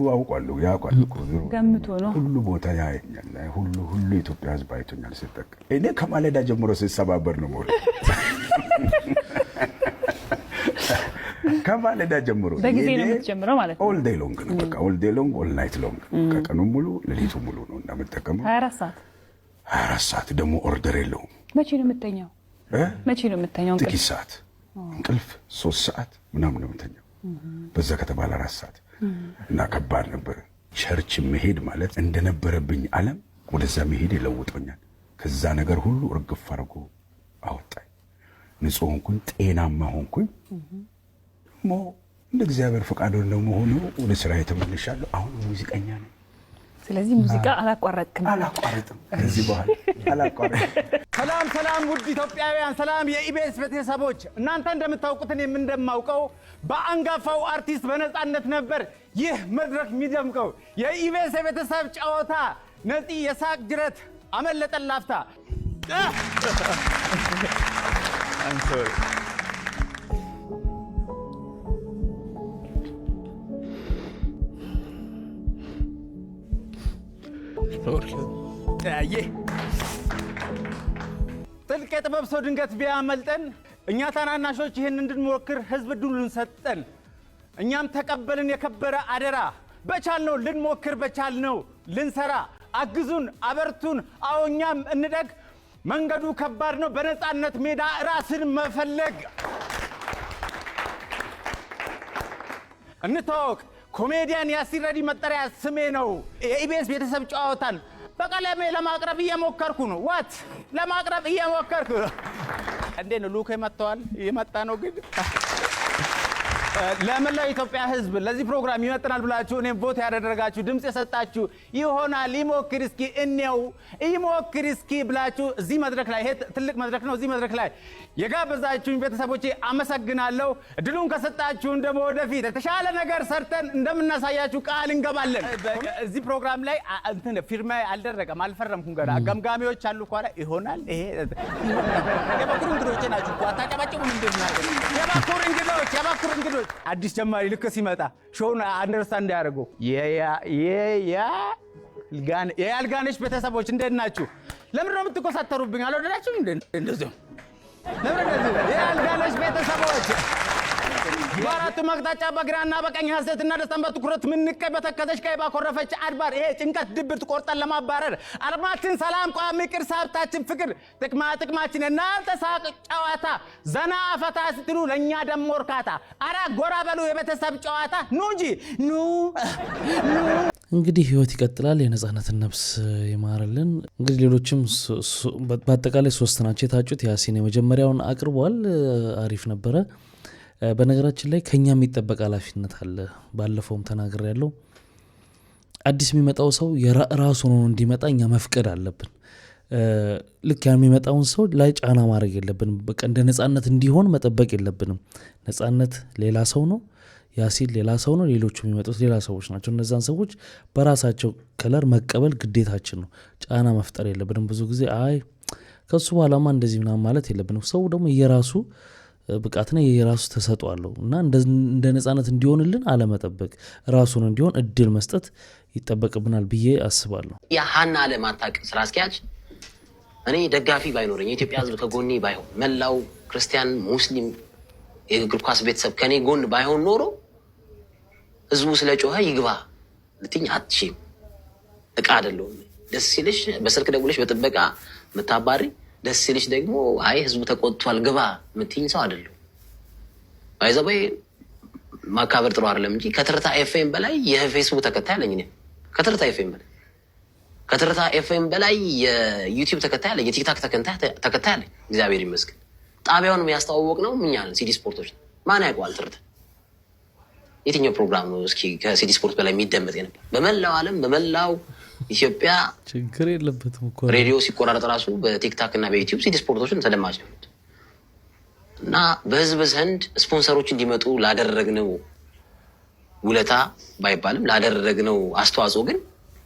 ያውቃል እኮ ገምቶ ነው። ሁሉ ቦታ ያየኛል። ሁሉ ኢትዮጵያ ህዝብ አይቶኛል ስጠቀም። እኔ ከማለዳ ጀምሮ ስሰባበር ነው ሞር ከማለዳ ጀምሮ በጊዜ ነው የምትጀምረው ማለት ነው። ኦል ዴይ ሎንግ ነው በቃ ኦል ዴይ ሎንግ ኦል ናይት ሎንግ ከቀኑ ሙሉ ሌሊቱ ሙሉ ነው እና የምጠቀመው 24 ሰዓት ደግሞ ኦርደር የለውም። መቼ ነው የምተኛው? መቼ ነው የምተኛው? ጥቂት ሰዓት እንቅልፍ 3 ሰዓት ምናምን ነው የምተኛው። በዛ ከተባለ 4 ሰዓት እና ከባድ ነበር። ቸርች መሄድ ማለት እንደነበረብኝ ዓለም ወደዛ መሄድ ይለውጦኛል። ከዛ ነገር ሁሉ እርግፍ አድርጎ አወጣኝ። ንጹህ ሆንኩኝ፣ ጤናማ ሆንኩኝ። ሞ እንደ እግዚአብሔር ፈቃድ ነው መሆኑ ወደ ስራ የተመለሻለሁ። አሁን ሙዚቀኛ ነኝ። ስለዚህ ሙዚቃ አላቋረጥክም? አላቋረጥም። ከዚህ በኋላ አላቋረጥም። ሰላም ውድ ኢትዮጵያውያን፣ ሰላም የኢቢኤስ ቤተሰቦች። እናንተ እንደምታውቁት እኔም እንደማውቀው በአንጋፋው አርቲስት በነፃነት ነበር ይህ መድረክ የሚደምቀው። የኢቢኤስ የቤተሰብ ጨዋታ ነፂ የሳቅ ጅረት አመለጠን ላፍታ። ጥልቅ የጥበብ ሰው ድንገት ቢያመልጠን እኛ ታናናሾች ይህን እንድንሞክር ህዝብ እድሉን ሰጠን። እኛም ተቀበልን የከበረ አደራ። በቻልነው ልንሞክር፣ በቻልነው ልንሰራ። አግዙን፣ አበርቱን፣ አዎ እኛም እንደግ። መንገዱ ከባድ ነው፣ በነፃነት ሜዳ ራስን መፈለግ። እንታወቅ፣ ኮሜዲያን ያሲር ረዲ መጠሪያ ስሜ ነው። የኢቢኤስ ቤተሰብ ጨዋታን በቀለሜ ለማቅረብ እየሞከርኩ ነው። ዋት ለማቅረብ እየሞከርኩ እንዴት ነው? ሉክ መጥተዋል፣ እየመጣ ነው ግን ለመላው ኢትዮጵያ ህዝብ ለዚህ ፕሮግራም ይመጥናል ብላችሁ እኔም ቮት ያደረጋችሁ ድምጽ የሰጣችሁ ይሆናል ይሞክር እስኪ እኔው ይሞክር እስኪ ብላችሁ እዚህ መድረክ ላይ ይሄ ትልቅ መድረክ ነው። እዚህ መድረክ ላይ የጋበዛችሁኝ ቤተሰቦቼ አመሰግናለሁ። እድሉን ከሰጣችሁን ደግሞ ወደፊት የተሻለ ነገር ሰርተን እንደምናሳያችሁ ቃል እንገባለን። እዚህ ፕሮግራም ላይ እንትን ፊርማ አልደረቀም፣ አልፈረምኩም ገና። አገምጋሚዎች አሉ እኮ ላይ ይሆናል ይሄ የባኩር እንግዶች ናችሁ እኮ አታጨባጭቡ። ምንድን ነው የባኩር እንግዶች አዲስ ጀማሪ ልክ ሲመጣ ሾውን አንደርስታንድ ያደርጉ የያልጋነሽ ቤተሰቦች እንዴት ናችሁ? ለምን ነው የምትኮሳተሩብኝ? አልወደዳችሁም? እንደዚህ ለምን የያልጋነሽ ቤተሰቦች በአራቱም አቅጣጫ በግራና በቀኝ ሐሰትና ደስታን በትኩረት ምንቀይ በተከተሽ ቀይ ባኮረፈች አድባር ይሄ ጭንቀት ድብርት ቆርጠን ለማባረር አለማችን ሰላም ቋሚ ቅርስ ሀብታችን ፍቅር ጥቅማችን እናንተ ሳቅ ጨዋታ ዘና ፈታ ስትሉ ለእኛ ደሞ እርካታ። አራ ጎራ በሉ የቤተሰብ ጨዋታ ኑ እንጂ ኑ። እንግዲህ ህይወት ይቀጥላል። የነጻነትን ነፍስ ይማርልን። እንግዲህ ሌሎችም በአጠቃላይ 3 ናቸው የታጩት። ያሲን የመጀመሪያውን አቅርቧል፣ አሪፍ ነበረ። በነገራችን ላይ ከኛ የሚጠበቅ ኃላፊነት አለ። ባለፈውም ተናግሬ ያለው አዲስ የሚመጣው ሰው የራሱ ነው እንዲመጣ እኛ መፍቀድ አለብን። ልክ ያን የሚመጣውን ሰው ላይ ጫና ማድረግ የለብንም። በቃ እንደ ነጻነት እንዲሆን መጠበቅ የለብንም። ነጻነት ሌላ ሰው ነው፣ ያሲን ሌላ ሰው ነው፣ ሌሎቹ የሚመጡት ሌላ ሰዎች ናቸው። እነዛን ሰዎች በራሳቸው ከለር መቀበል ግዴታችን ነው። ጫና መፍጠር የለብንም። ብዙ ጊዜ አይ ከሱ በኋላማ እንደዚህ ምናምን ማለት የለብንም። ሰው ደግሞ የራሱ ብቃትና የራሱ ተሰጥቷለሁ እና እንደ ነጻነት እንዲሆንልን አለመጠበቅ፣ ራሱን እንዲሆን እድል መስጠት ይጠበቅብናል ብዬ አስባለሁ። የሃና አለማታቅ ስራ አስኪያጅ እኔ ደጋፊ ባይኖረኝ የኢትዮጵያ ህዝብ ከጎኔ ባይሆን መላው ክርስቲያን ሙስሊም የእግር ኳስ ቤተሰብ ከኔ ጎን ባይሆን ኖሮ ህዝቡ ስለጮኸ ይግባ ልትኝ አትችይም። እቃ አይደለሁም። ደስ ሲልሽ በስልክ ደውለሽ በጥበቃ ምታባሪ፣ ደስ ሲልሽ ደግሞ አይ ህዝቡ ተቆጥቷል ግባ ምትኝ ሰው አይደለሁ። ባይዘበይ ማካበር ጥሩ አይደለም እንጂ ከትርታ ኤፍኤም በላይ የፌስቡክ ተከታይ አለኝ። እኔ ከትርታ ኤፍኤም በላይ የዩቲዩብ ተከታይ አለኝ፣ የቲክታክ ተከታይ አለኝ። እግዚአብሔር ይመስገን። ጣቢያውን የሚያስተዋወቅ ነው እኛ ነን፣ ሲዲ ስፖርቶች። ማን ያውቀዋል ትርታ? የትኛው ፕሮግራም ነው እስኪ ከሲዲ ስፖርት በላይ የሚደመጥ ነበር? በመላው ዓለም በመላው ኢትዮጵያ ችግር የለበትም እኮ ሬዲዮ ሲቆራረጥ ራሱ በቲክታክ እና በዩቲዩብ ሲዲ ስፖርቶችን ተደማጭ ነው እና በህዝብ ዘንድ ስፖንሰሮች እንዲመጡ ላደረግነው ውለታ ባይባልም ላደረግነው አስተዋጽኦ ግን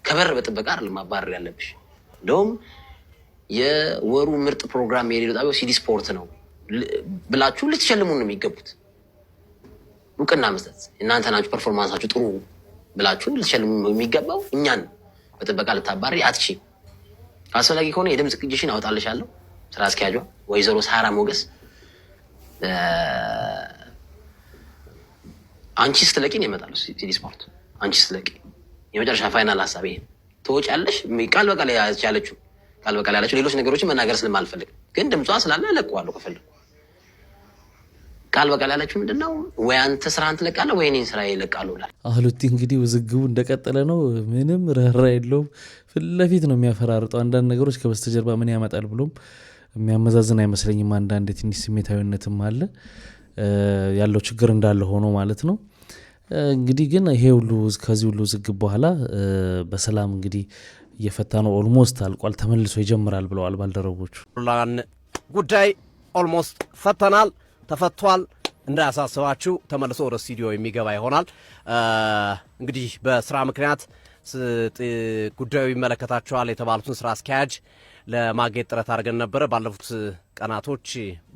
ከበር በጥበቃ አይደለም ማባረር ያለብሽ። እንደውም የወሩ ምርጥ ፕሮግራም የሬዲዮ ጣቢያው ሲዲ ስፖርት ነው ብላችሁ ልትሸልሙ ነው የሚገቡት። እውቅና መስጠት እናንተ ናችሁ ፐርፎርማንሳችሁ ጥሩ ብላችሁ ልትሸልሙ የሚገባው እኛን በጥበቃ ልታባሪ አትችይም። አስፈላጊ ከሆነ የድምፅ ቅጂሽን አወጣልሻለሁ። ስራ አስኪያጇ ወይዘሮ ሳራ ሞገስ አንቺ ስትለቂን ይመጣሉ ሲዲ ስፖርት። አንቺ ስትለቂ የመጨረሻ ፋይናል ሀሳብ ይሄ ትወጫለሽ። ቃል በቃል ያለችው ሌሎች ነገሮችን መናገር ስለማልፈልግ ግን ድምጿ ስላለ እለቀዋለሁ ከፈለኩ። ቃል በቃል ያለችው ምንድነው? ወይ አንተ ስራህን ትለቃለህ ወይ እኔን ስራዬን እለቃለሁ ብላ። አሉቲ እንግዲህ ውዝግቡ እንደቀጠለ ነው። ምንም ርህራ የለውም። ፊት ለፊት ነው የሚያፈራርጠው። አንዳንድ ነገሮች ከበስተጀርባ ምን ያመጣል ብሎም የሚያመዛዝን አይመስለኝም። አንዳንድ ትንሽ ስሜታዊነትም አለ ያለው ችግር እንዳለ ሆኖ ማለት ነው። እንግዲህ ግን ይሄ ሁሉ ከዚህ ሁሉ ውዝግብ በኋላ በሰላም እንግዲህ እየፈታ ነው። ኦልሞስት አልቋል፣ ተመልሶ ይጀምራል ብለዋል ባልደረቦቹ። ጉዳይ ኦልሞስት ፈተናል፣ ተፈቷል። እንዳያሳስባችሁ ተመልሶ ወደ ስቱዲዮ የሚገባ ይሆናል። እንግዲህ በስራ ምክንያት ጉዳዩ ይመለከታቸዋል የተባሉትን ስራ አስኪያጅ ለማግኘት ጥረት አድርገን ነበረ። ባለፉት ቀናቶች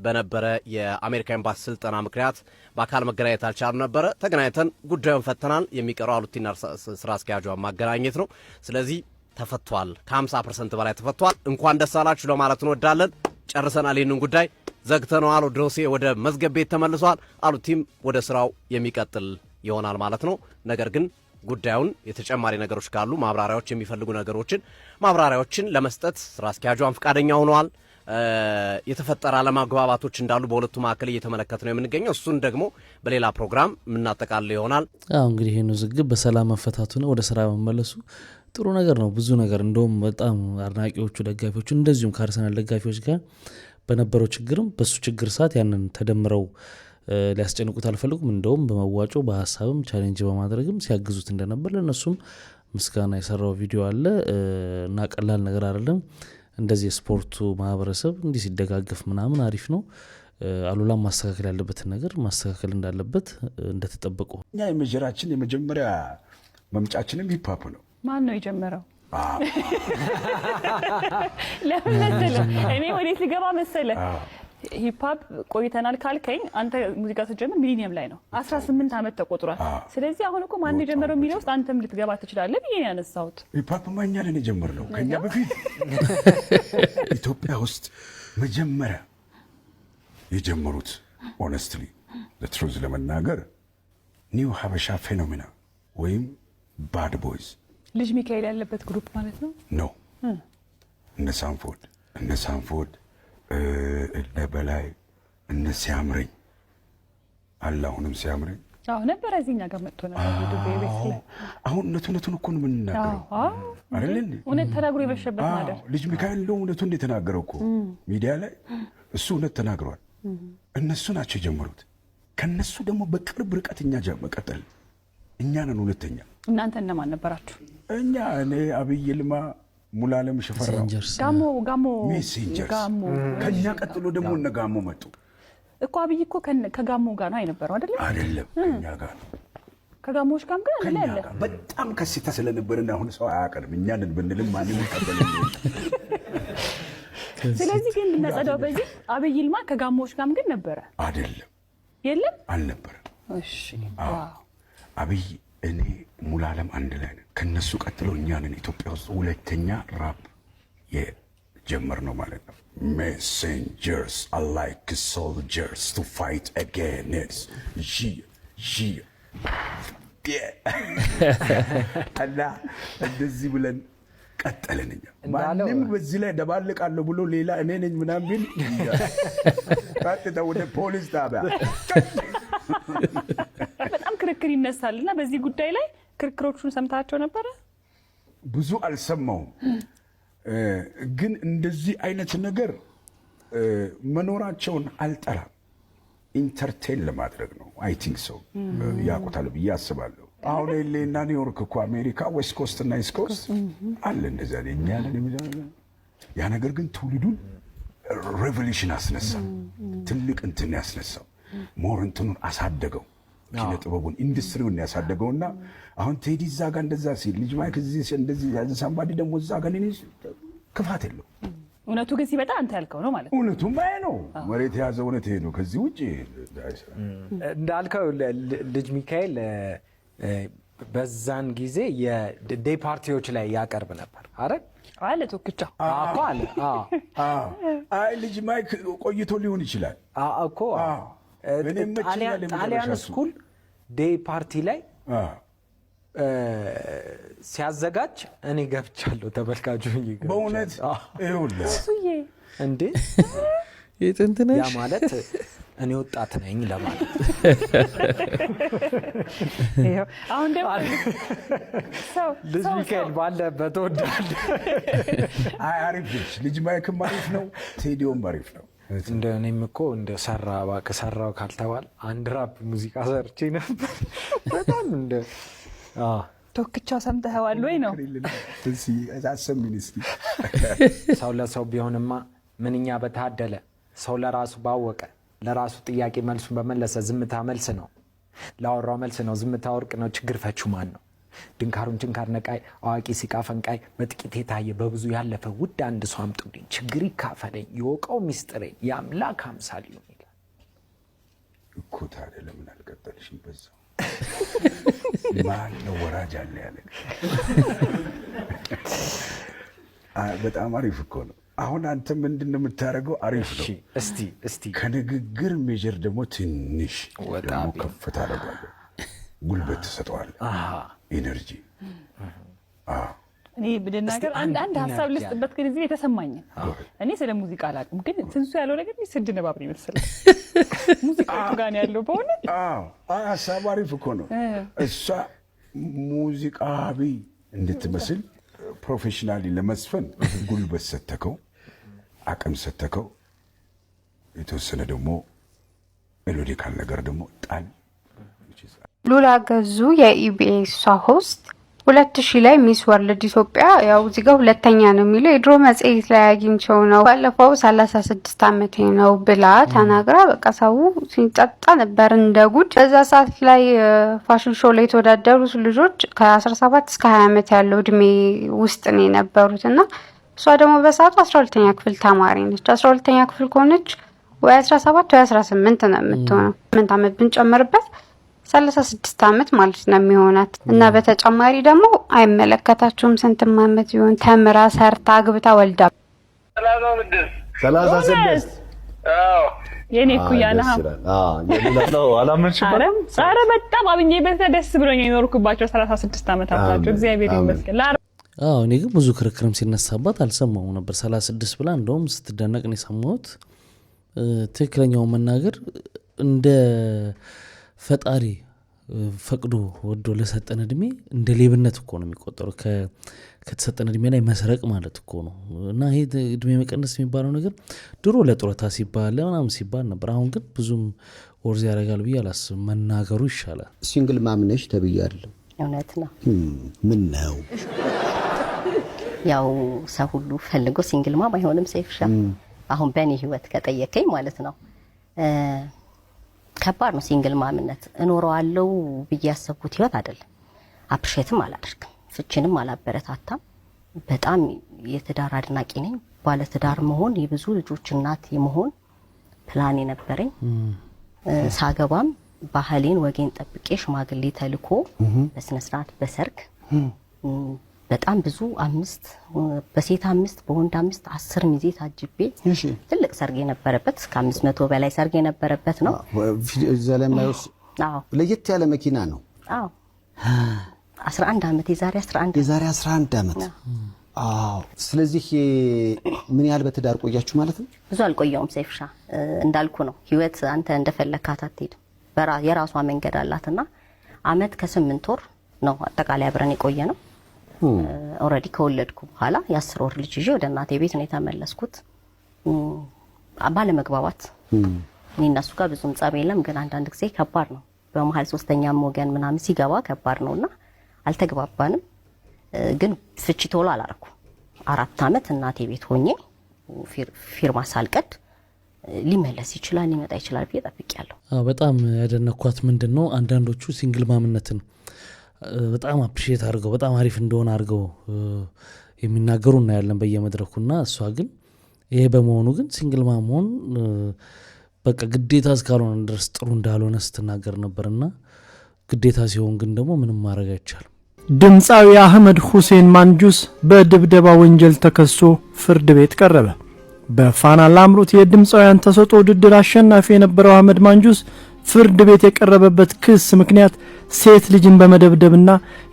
በነበረ የአሜሪካ ኤምባሲ ስልጠና ምክንያት በአካል መገናኘት አልቻሉ ነበረ። ተገናኝተን ጉዳዩን ፈተናል። የሚቀረው አሉቲና ስራ አስኪያጇ ማገናኘት ነው። ስለዚህ ተፈቷል። ከ50% በላይ ተፈቷል። እንኳን ደስ አላችሁ ለማለት እንወዳለን። ጨርሰናል ይህንን ጉዳይ ዘግተነዋል። ዶሴ ወደ መዝገብ ቤት ተመልሷል። አሉቲም ወደ ስራው የሚቀጥል ይሆናል ማለት ነው። ነገር ግን ጉዳዩን የተጨማሪ ነገሮች ካሉ ማብራሪያዎች የሚፈልጉ ነገሮችን ማብራሪያዎችን ለመስጠት ስራ አስኪያጇን ፈቃደኛ ሆነዋል። የተፈጠረ አለመግባባቶች እንዳሉ በሁለቱ መካከል እየተመለከተ ነው የምንገኘው። እሱን ደግሞ በሌላ ፕሮግራም የምናጠቃልል ይሆናል። እንግዲህ ይሄን ዝግብ በሰላም መፈታቱ ነው ወደ ስራ መመለሱ ጥሩ ነገር ነው። ብዙ ነገር እንደውም በጣም አድናቂዎቹ ደጋፊዎቹ እንደዚሁም ከአርሰናል ደጋፊዎች ጋር በነበረው ችግርም በሱ ችግር ሰዓት ያንን ተደምረው ሊያስጨንቁት አልፈልጉም። እንደውም በመዋጮ በሀሳብም ቻሌንጅ በማድረግም ሲያግዙት እንደነበር ለነሱም ምስጋና የሰራው ቪዲዮ አለ እና ቀላል ነገር አይደለም። እንደዚህ ስፖርቱ ማህበረሰብ እንዲህ ሲደጋገፍ ምናምን አሪፍ ነው። አሉላም ማስተካከል ያለበትን ነገር ማስተካከል እንዳለበት እንደተጠበቁ እኛ የመጀራችን የመጀመሪያ መምጫችንም ሂፕ-ሆፕ ነው። ማን ነው የጀመረው? ለምን መሰለህ እኔ ወዴት ልገባ መሰለህ ሂፕ-ሆፕ ቆይተናል ካልከኝ አንተ ሙዚቃ ስትጀምር ሚሊኒየም ላይ ነው 18 ዓመት ተቆጥሯል። ስለዚህ አሁን እኮ ማን የጀመረው የሚለው ውስጥ አንተም ልትገባ ትችላለህ ብዬ ነው ያነሳሁት። ሂፕ-ሆፕ ማኛ ነን የጀመርነው ከኛ በፊት ኢትዮጵያ ውስጥ መጀመሪያ የጀመሩት ሆነስትሊ ለትሩዝ ለመናገር ኒው ሀበሻ ፌኖሜና ወይም ባድ ቦይዝ ልጅ ሚካኤል ያለበት ግሩፕ ማለት ነው ነው። እነ ሳንፎርድ እነ በላይ እነ ሲያምረኝ አላሁንም ሲያምረኝ ነበር እዚህኛ ጋር መጥቶ ነበር ዱቤ ቤት ላይ። አሁን እውነቱን እኮ ነው የምንናገረው አይደል እንዴ? እውነት ተናግሮ የበሸበት ማደር ልጅ ሚካኤል እንደው እውነቱን እንደተናገረው እኮ ሚዲያ ላይ እሱ እውነት ተናግሯል። እነሱ ናቸው የጀመሩት። ከነሱ ደግሞ በቅርብ ርቀት እኛ መቀጠል እኛ ነን ሁለተኛ። እናንተ እነማን ነበራችሁ? እኛ እኔ አብይ ይልማ ሙላለም ሽፈራው ጋሞ ሜሴንጀርስ ከኛ ቀጥሎ ደግሞ እነ ጋሞ መጡ እኮ። አብይ እኮ ከጋሞ ጋር ነው አይነበረው አይደለም ከኛ ጋር ነው። ከጋሞዎች ጋር ግን አለ ያለ በጣም ከሲታ ስለነበረና አሁን ሰው አያቀርም። እኛንን ብንልም ማንም ይቀበል። ስለዚህ ግን እናጸዳው በዚህ አብይ ይልማ ከጋሞዎች ጋር ግን ነበረ አይደለም? የለም አልነበረም። እሺ አብይ እኔ ሙላለም አንድ ላይ ነን። ከነሱ ቀጥሎ እኛ ነን ኢትዮጵያ ውስጥ ሁለተኛ ራፕ የጀመርነው ማለት ነው። ሜሴንጀርስ አር ላይክ ሶልጀርስ ቱ ፋይት አጌንስት እና እንደዚህ ብለን ቀጠልን። እኛ ማንም በዚህ ላይ ደባልቃለሁ ብሎ ሌላ እኔ ነኝ ምናምን ቢል ቀጥታ ወደ ፖሊስ ጣቢያ በጣም ክርክር ይነሳልና በዚህ ጉዳይ ላይ ክርክሮቹን ሰምታቸው ነበረ? ብዙ አልሰማውም፣ ግን እንደዚህ አይነት ነገር መኖራቸውን አልጠላም። ኢንተርቴን ለማድረግ ነው። አይ ቲንክ ሰው ያውቁታል ብዬ አስባለሁ። አሁን ኤሌና ኒውዮርክ እኮ አሜሪካ ዌስት ኮስት እና ኢስት ኮስት አለ እንደዛ እኛ ያ ነገር ግን ትውልዱን ሬቮሉሽን አስነሳ። ትልቅ እንትን ያስነሳው ሞር እንትኑን አሳደገው። ኪነ ጥበቡን ኢንዱስትሪውን ያሳደገውና አሁን ቴዲ እዛ ጋር እንደዛ ሲል ልጅ ማይክ እዚህ እንደዚህ ሳምባዲ ደግሞ እዛ ጋር ክፋት የለው። እውነቱ ግን ሲመጣ አንተ ያልከው ነው ማለት ነው። እውነቱ ማይ ነው መሬት የያዘ እውነት ይሄ ነው። ከዚህ ውጪ እንዳልከው ልጅ ሚካኤል በዛን ጊዜ የዴይ ፓርቲዎች ላይ ያቀርብ ነበር አይደል? አለ ቶክቻ እኮ አለ። አይ ልጅ ማይክ ቆይቶ ሊሆን ይችላል እኮ ጣሊያን ስኩል ዴይ ፓርቲ ላይ ሲያዘጋጅ እኔ ገብቻለሁ። ተመልካቹ በእውነት ይኸውልህ እንዴ ያ ማለት እኔ ወጣት ነኝ ለማለት። አሁን ደግሞ ልጅ ሚካኤል ባለበት ወዳለ አሪፍ ልጅ ማይክም አሪፍ ነው፣ ቴዲዮም አሪፍ ነው። እንደ እኔም እኮ እንደ ሰራው ካልተባል አንድ ራፕ ሙዚቃ ሰርቼ ነበር። በጣም እንደ ቶክቻው ሰምተኸዋል ወይ ነው? ሰው ለሰው ቢሆንማ ምንኛ በታደለ፣ ሰው ለራሱ ባወቀ፣ ለራሱ ጥያቄ መልሱን በመለሰ። ዝምታ መልስ ነው፣ ላወራው መልስ ነው። ዝምታ ወርቅ ነው። ችግር ፈቹ ማን ነው? ድንካሩን ችንካር ነቃይ፣ አዋቂ ሲቃ ፈንቃይ፣ በጥቂት የታየ በብዙ ያለፈ ውድ አንድ ሰው አምጡልኝ፣ ችግር ይካፈለኝ፣ የወቀው ሚስጥሬን የአምላክ አምሳል ይሁን ይላል እኮ። ታዲያ ለምን አልቀጠልሽም በዛው? ማን ነው ወራጅ አለ ያለ? በጣም አሪፍ እኮ ነው። አሁን አንተ ምንድነው የምታደርገው? አሪፍ ነው። እስቲ ከንግግር ሜጀር ደግሞ ትንሽ ደግሞ ከፍ ታደርጋለህ። ጉልበት ትሰጠዋለህ። ኢነርጂ እኔ ብድናገር አንድ ሀሳብ ልስጥበት ግን እዚህ የተሰማኝ እኔ ስለ ሙዚቃ አላውቅም፣ ግን ትንሱ ያለው ነገር ስድ ነባብ ነው ይመስላል። ሙዚቃው ጋር ነው ያለው በሆነ ሀሳብ አሪፍ እኮ ነው። እሷ ሙዚቃዊ እንድትመስል ፕሮፌሽናሊ ለመስፈን ጉልበት ሰተከው፣ አቅም ሰተከው፣ የተወሰነ ደግሞ ሜሎዲካል ነገር ደግሞ ጣል። ሉላ ገዙ የኢቢኤስ ሆስት 2000 ላይ ሚስ ወርልድ ኢትዮጵያ ያው እዚህ ጋር ሁለተኛ ነው የሚለው የድሮ መጽሔት ላይ አግኝቼው ነው። ባለፈው 36 ዓመቴ ነው ብላ ተናግራ በቃ ሰው ሲንጠጣ ነበር እንደ ጉድ። በዛ ሰዓት ላይ ፋሽን ሾው ላይ የተወዳደሩት ልጆች ከ17 እስከ 20 ዓመት ያለው እድሜ ውስጥ ነው የነበሩትና እሷ ደግሞ በሰዓቱ 12ኛ ክፍል ተማሪ ነች። 12ኛ ክፍል ከሆነች ወይ 17 ወይ 18 ነው የምትሆነው። 8 ዓመት ብንጨምርበት 36 ዓመት ማለት ነው የሚሆናት እና በተጨማሪ ደግሞ አይመለከታችሁም ስንት ዓመት ይሆን ተምራ ሰርታ አግብታ ወልዳ 36 የኔ ኩያና ኧረ በጣም አብኜበት ደስ ብሎኝ የኖርኩባቸው 36 ዓመታት ናቸው። እግዚአብሔር ይመስገን። እኔ ግን ብዙ ክርክርም ሲነሳባት አልሰማሁም ነበር። 36 ብላ እንደውም ስትደነቅ ነው የሰማሁት። ትክክለኛው መናገር እንደ ፈጣሪ ፈቅዶ ወዶ ለሰጠን እድሜ እንደ ሌብነት እኮ ነው የሚቆጠረው። ከተሰጠን እድሜ ላይ መስረቅ ማለት እኮ ነው። እና ይሄ እድሜ መቀነስ የሚባለው ነገር ድሮ ለጡረታ ሲባል ለምናምን ሲባል ነበር። አሁን ግን ብዙም ወርዝ ያደርጋል ብዬ አላስብም። መናገሩ ይሻላል። ሲንግል ማምነሽ ተብያለሁ። እውነት ነው። ምን ነው ያው ሰው ሁሉ ፈልጎ ሲንግል ማም አይሆንም። ሰይፍሻ አሁን በእኔ ህይወት ከጠየቀኝ ማለት ነው ከባድ ነው ሲንግል ማምነት። እኖረዋለሁ ብዬ ያሰብኩት ህይወት አይደለም። አፕሪሼትም አላደርግም፣ ፍቺንም አላበረታታም። በጣም የትዳር አድናቂ ነኝ። ባለ ትዳር መሆን፣ የብዙ ልጆች እናት የመሆን ፕላን የነበረኝ ሳገባም ባህሌን ወጌን ጠብቄ ሽማግሌ ተልኮ በስነ ስርዓት በሰርግ በጣም ብዙ 5 በሴት 5 በወንድ 5 10 ሚዜ ታጅቤ ትልቅ ሰርግ የነበረበት እስከ 500 በላይ ሰርግ የነበረበት ነው። ዘለማውስ ለየት ያለ መኪና ነው። 11 ዓመት የዛሬ 11 ዓመት ስለዚህ ምን ያህል በትዳር ቆያችሁ ማለት ነው? ብዙ አልቆየውም ሰይፍሻ። እንዳልኩ ነው ህይወት አንተ እንደፈለካት አትሄድም። የራሷ መንገድ አላትና አመት ከ8 ወር ነው አጠቃላይ አብረን የቆየ ነው። ኦሬዲ ከወለድኩ በኋላ የ10 ወር ልጅ ይዤ ወደ እናቴ ቤት ነው የተመለስኩት። ባለመግባባት እኔና እሱ ጋር ብዙም ጸብ የለም፣ ግን አንዳንድ ጊዜ ከባድ ነው። በመሀል ሶስተኛም ወገን ምናምን ሲገባ ከባድ ነውና አልተግባባንም። ግን ፍቺ ቶሎ አላረኩ። 4 ዓመት እናቴ ቤት ሆኜ ፊርማ ሳልቀድ ሊመለስ ይችላል ሊመጣ ይችላል ብዬ ጠብቄያለሁ። በጣም ያደነኳት ምንድነው አንዳንዶቹ ሲንግል ማምነትን በጣም አፕሪሼት አድርገው በጣም አሪፍ እንደሆነ አድርገው የሚናገሩ እናያለን በየመድረኩና እሷ ግን ይሄ በመሆኑ ግን ሲንግል ማም በቃ ግዴታ እስካልሆነ ድረስ ጥሩ እንዳልሆነ ስትናገር ነበርና ግዴታ ሲሆን ግን ደግሞ ምንም ማድረግ አይቻልም። ድምፃዊ አህመድ ሁሴን ማንጁስ በድብደባ ወንጀል ተከሶ ፍርድ ቤት ቀረበ። በፋና ላምሮት የድምፃውያን ተሰጥኦ ውድድር አሸናፊ የነበረው አህመድ ማንጁስ ፍርድ ቤት የቀረበበት ክስ ምክንያት ሴት ልጅን በመደብደብና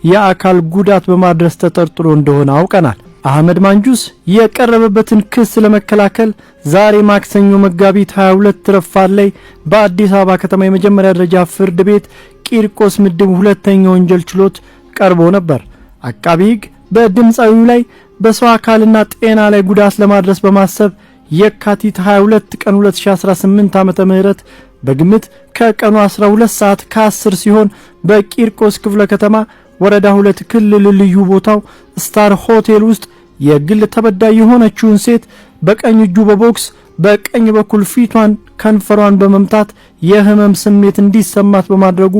የአካል ጉዳት በማድረስ ተጠርጥሮ እንደሆነ አውቀናል። አህመድ ማንጁስ የቀረበበትን ክስ ለመከላከል ዛሬ ማክሰኞ መጋቢት 22 ረፋድ ላይ በአዲስ አበባ ከተማ የመጀመሪያ ደረጃ ፍርድ ቤት ቂርቆስ ምድብ ሁለተኛ ወንጀል ችሎት ቀርቦ ነበር። አቃቢ ሕግ በድምፃዊው ላይ በሰው አካልና ጤና ላይ ጉዳት ለማድረስ በማሰብ የካቲት 22 ቀን 2018 ዓመተ ምህረት በግምት ከቀኑ 12 ሰዓት ከ10 ሲሆን በቂርቆስ ክፍለ ከተማ ወረዳ 2 ክልል ልዩ ቦታው ስታር ሆቴል ውስጥ የግል ተበዳይ የሆነችውን ሴት በቀኝ እጁ በቦክስ በቀኝ በኩል ፊቷን ከንፈሯን በመምታት የህመም ስሜት እንዲሰማት በማድረጉ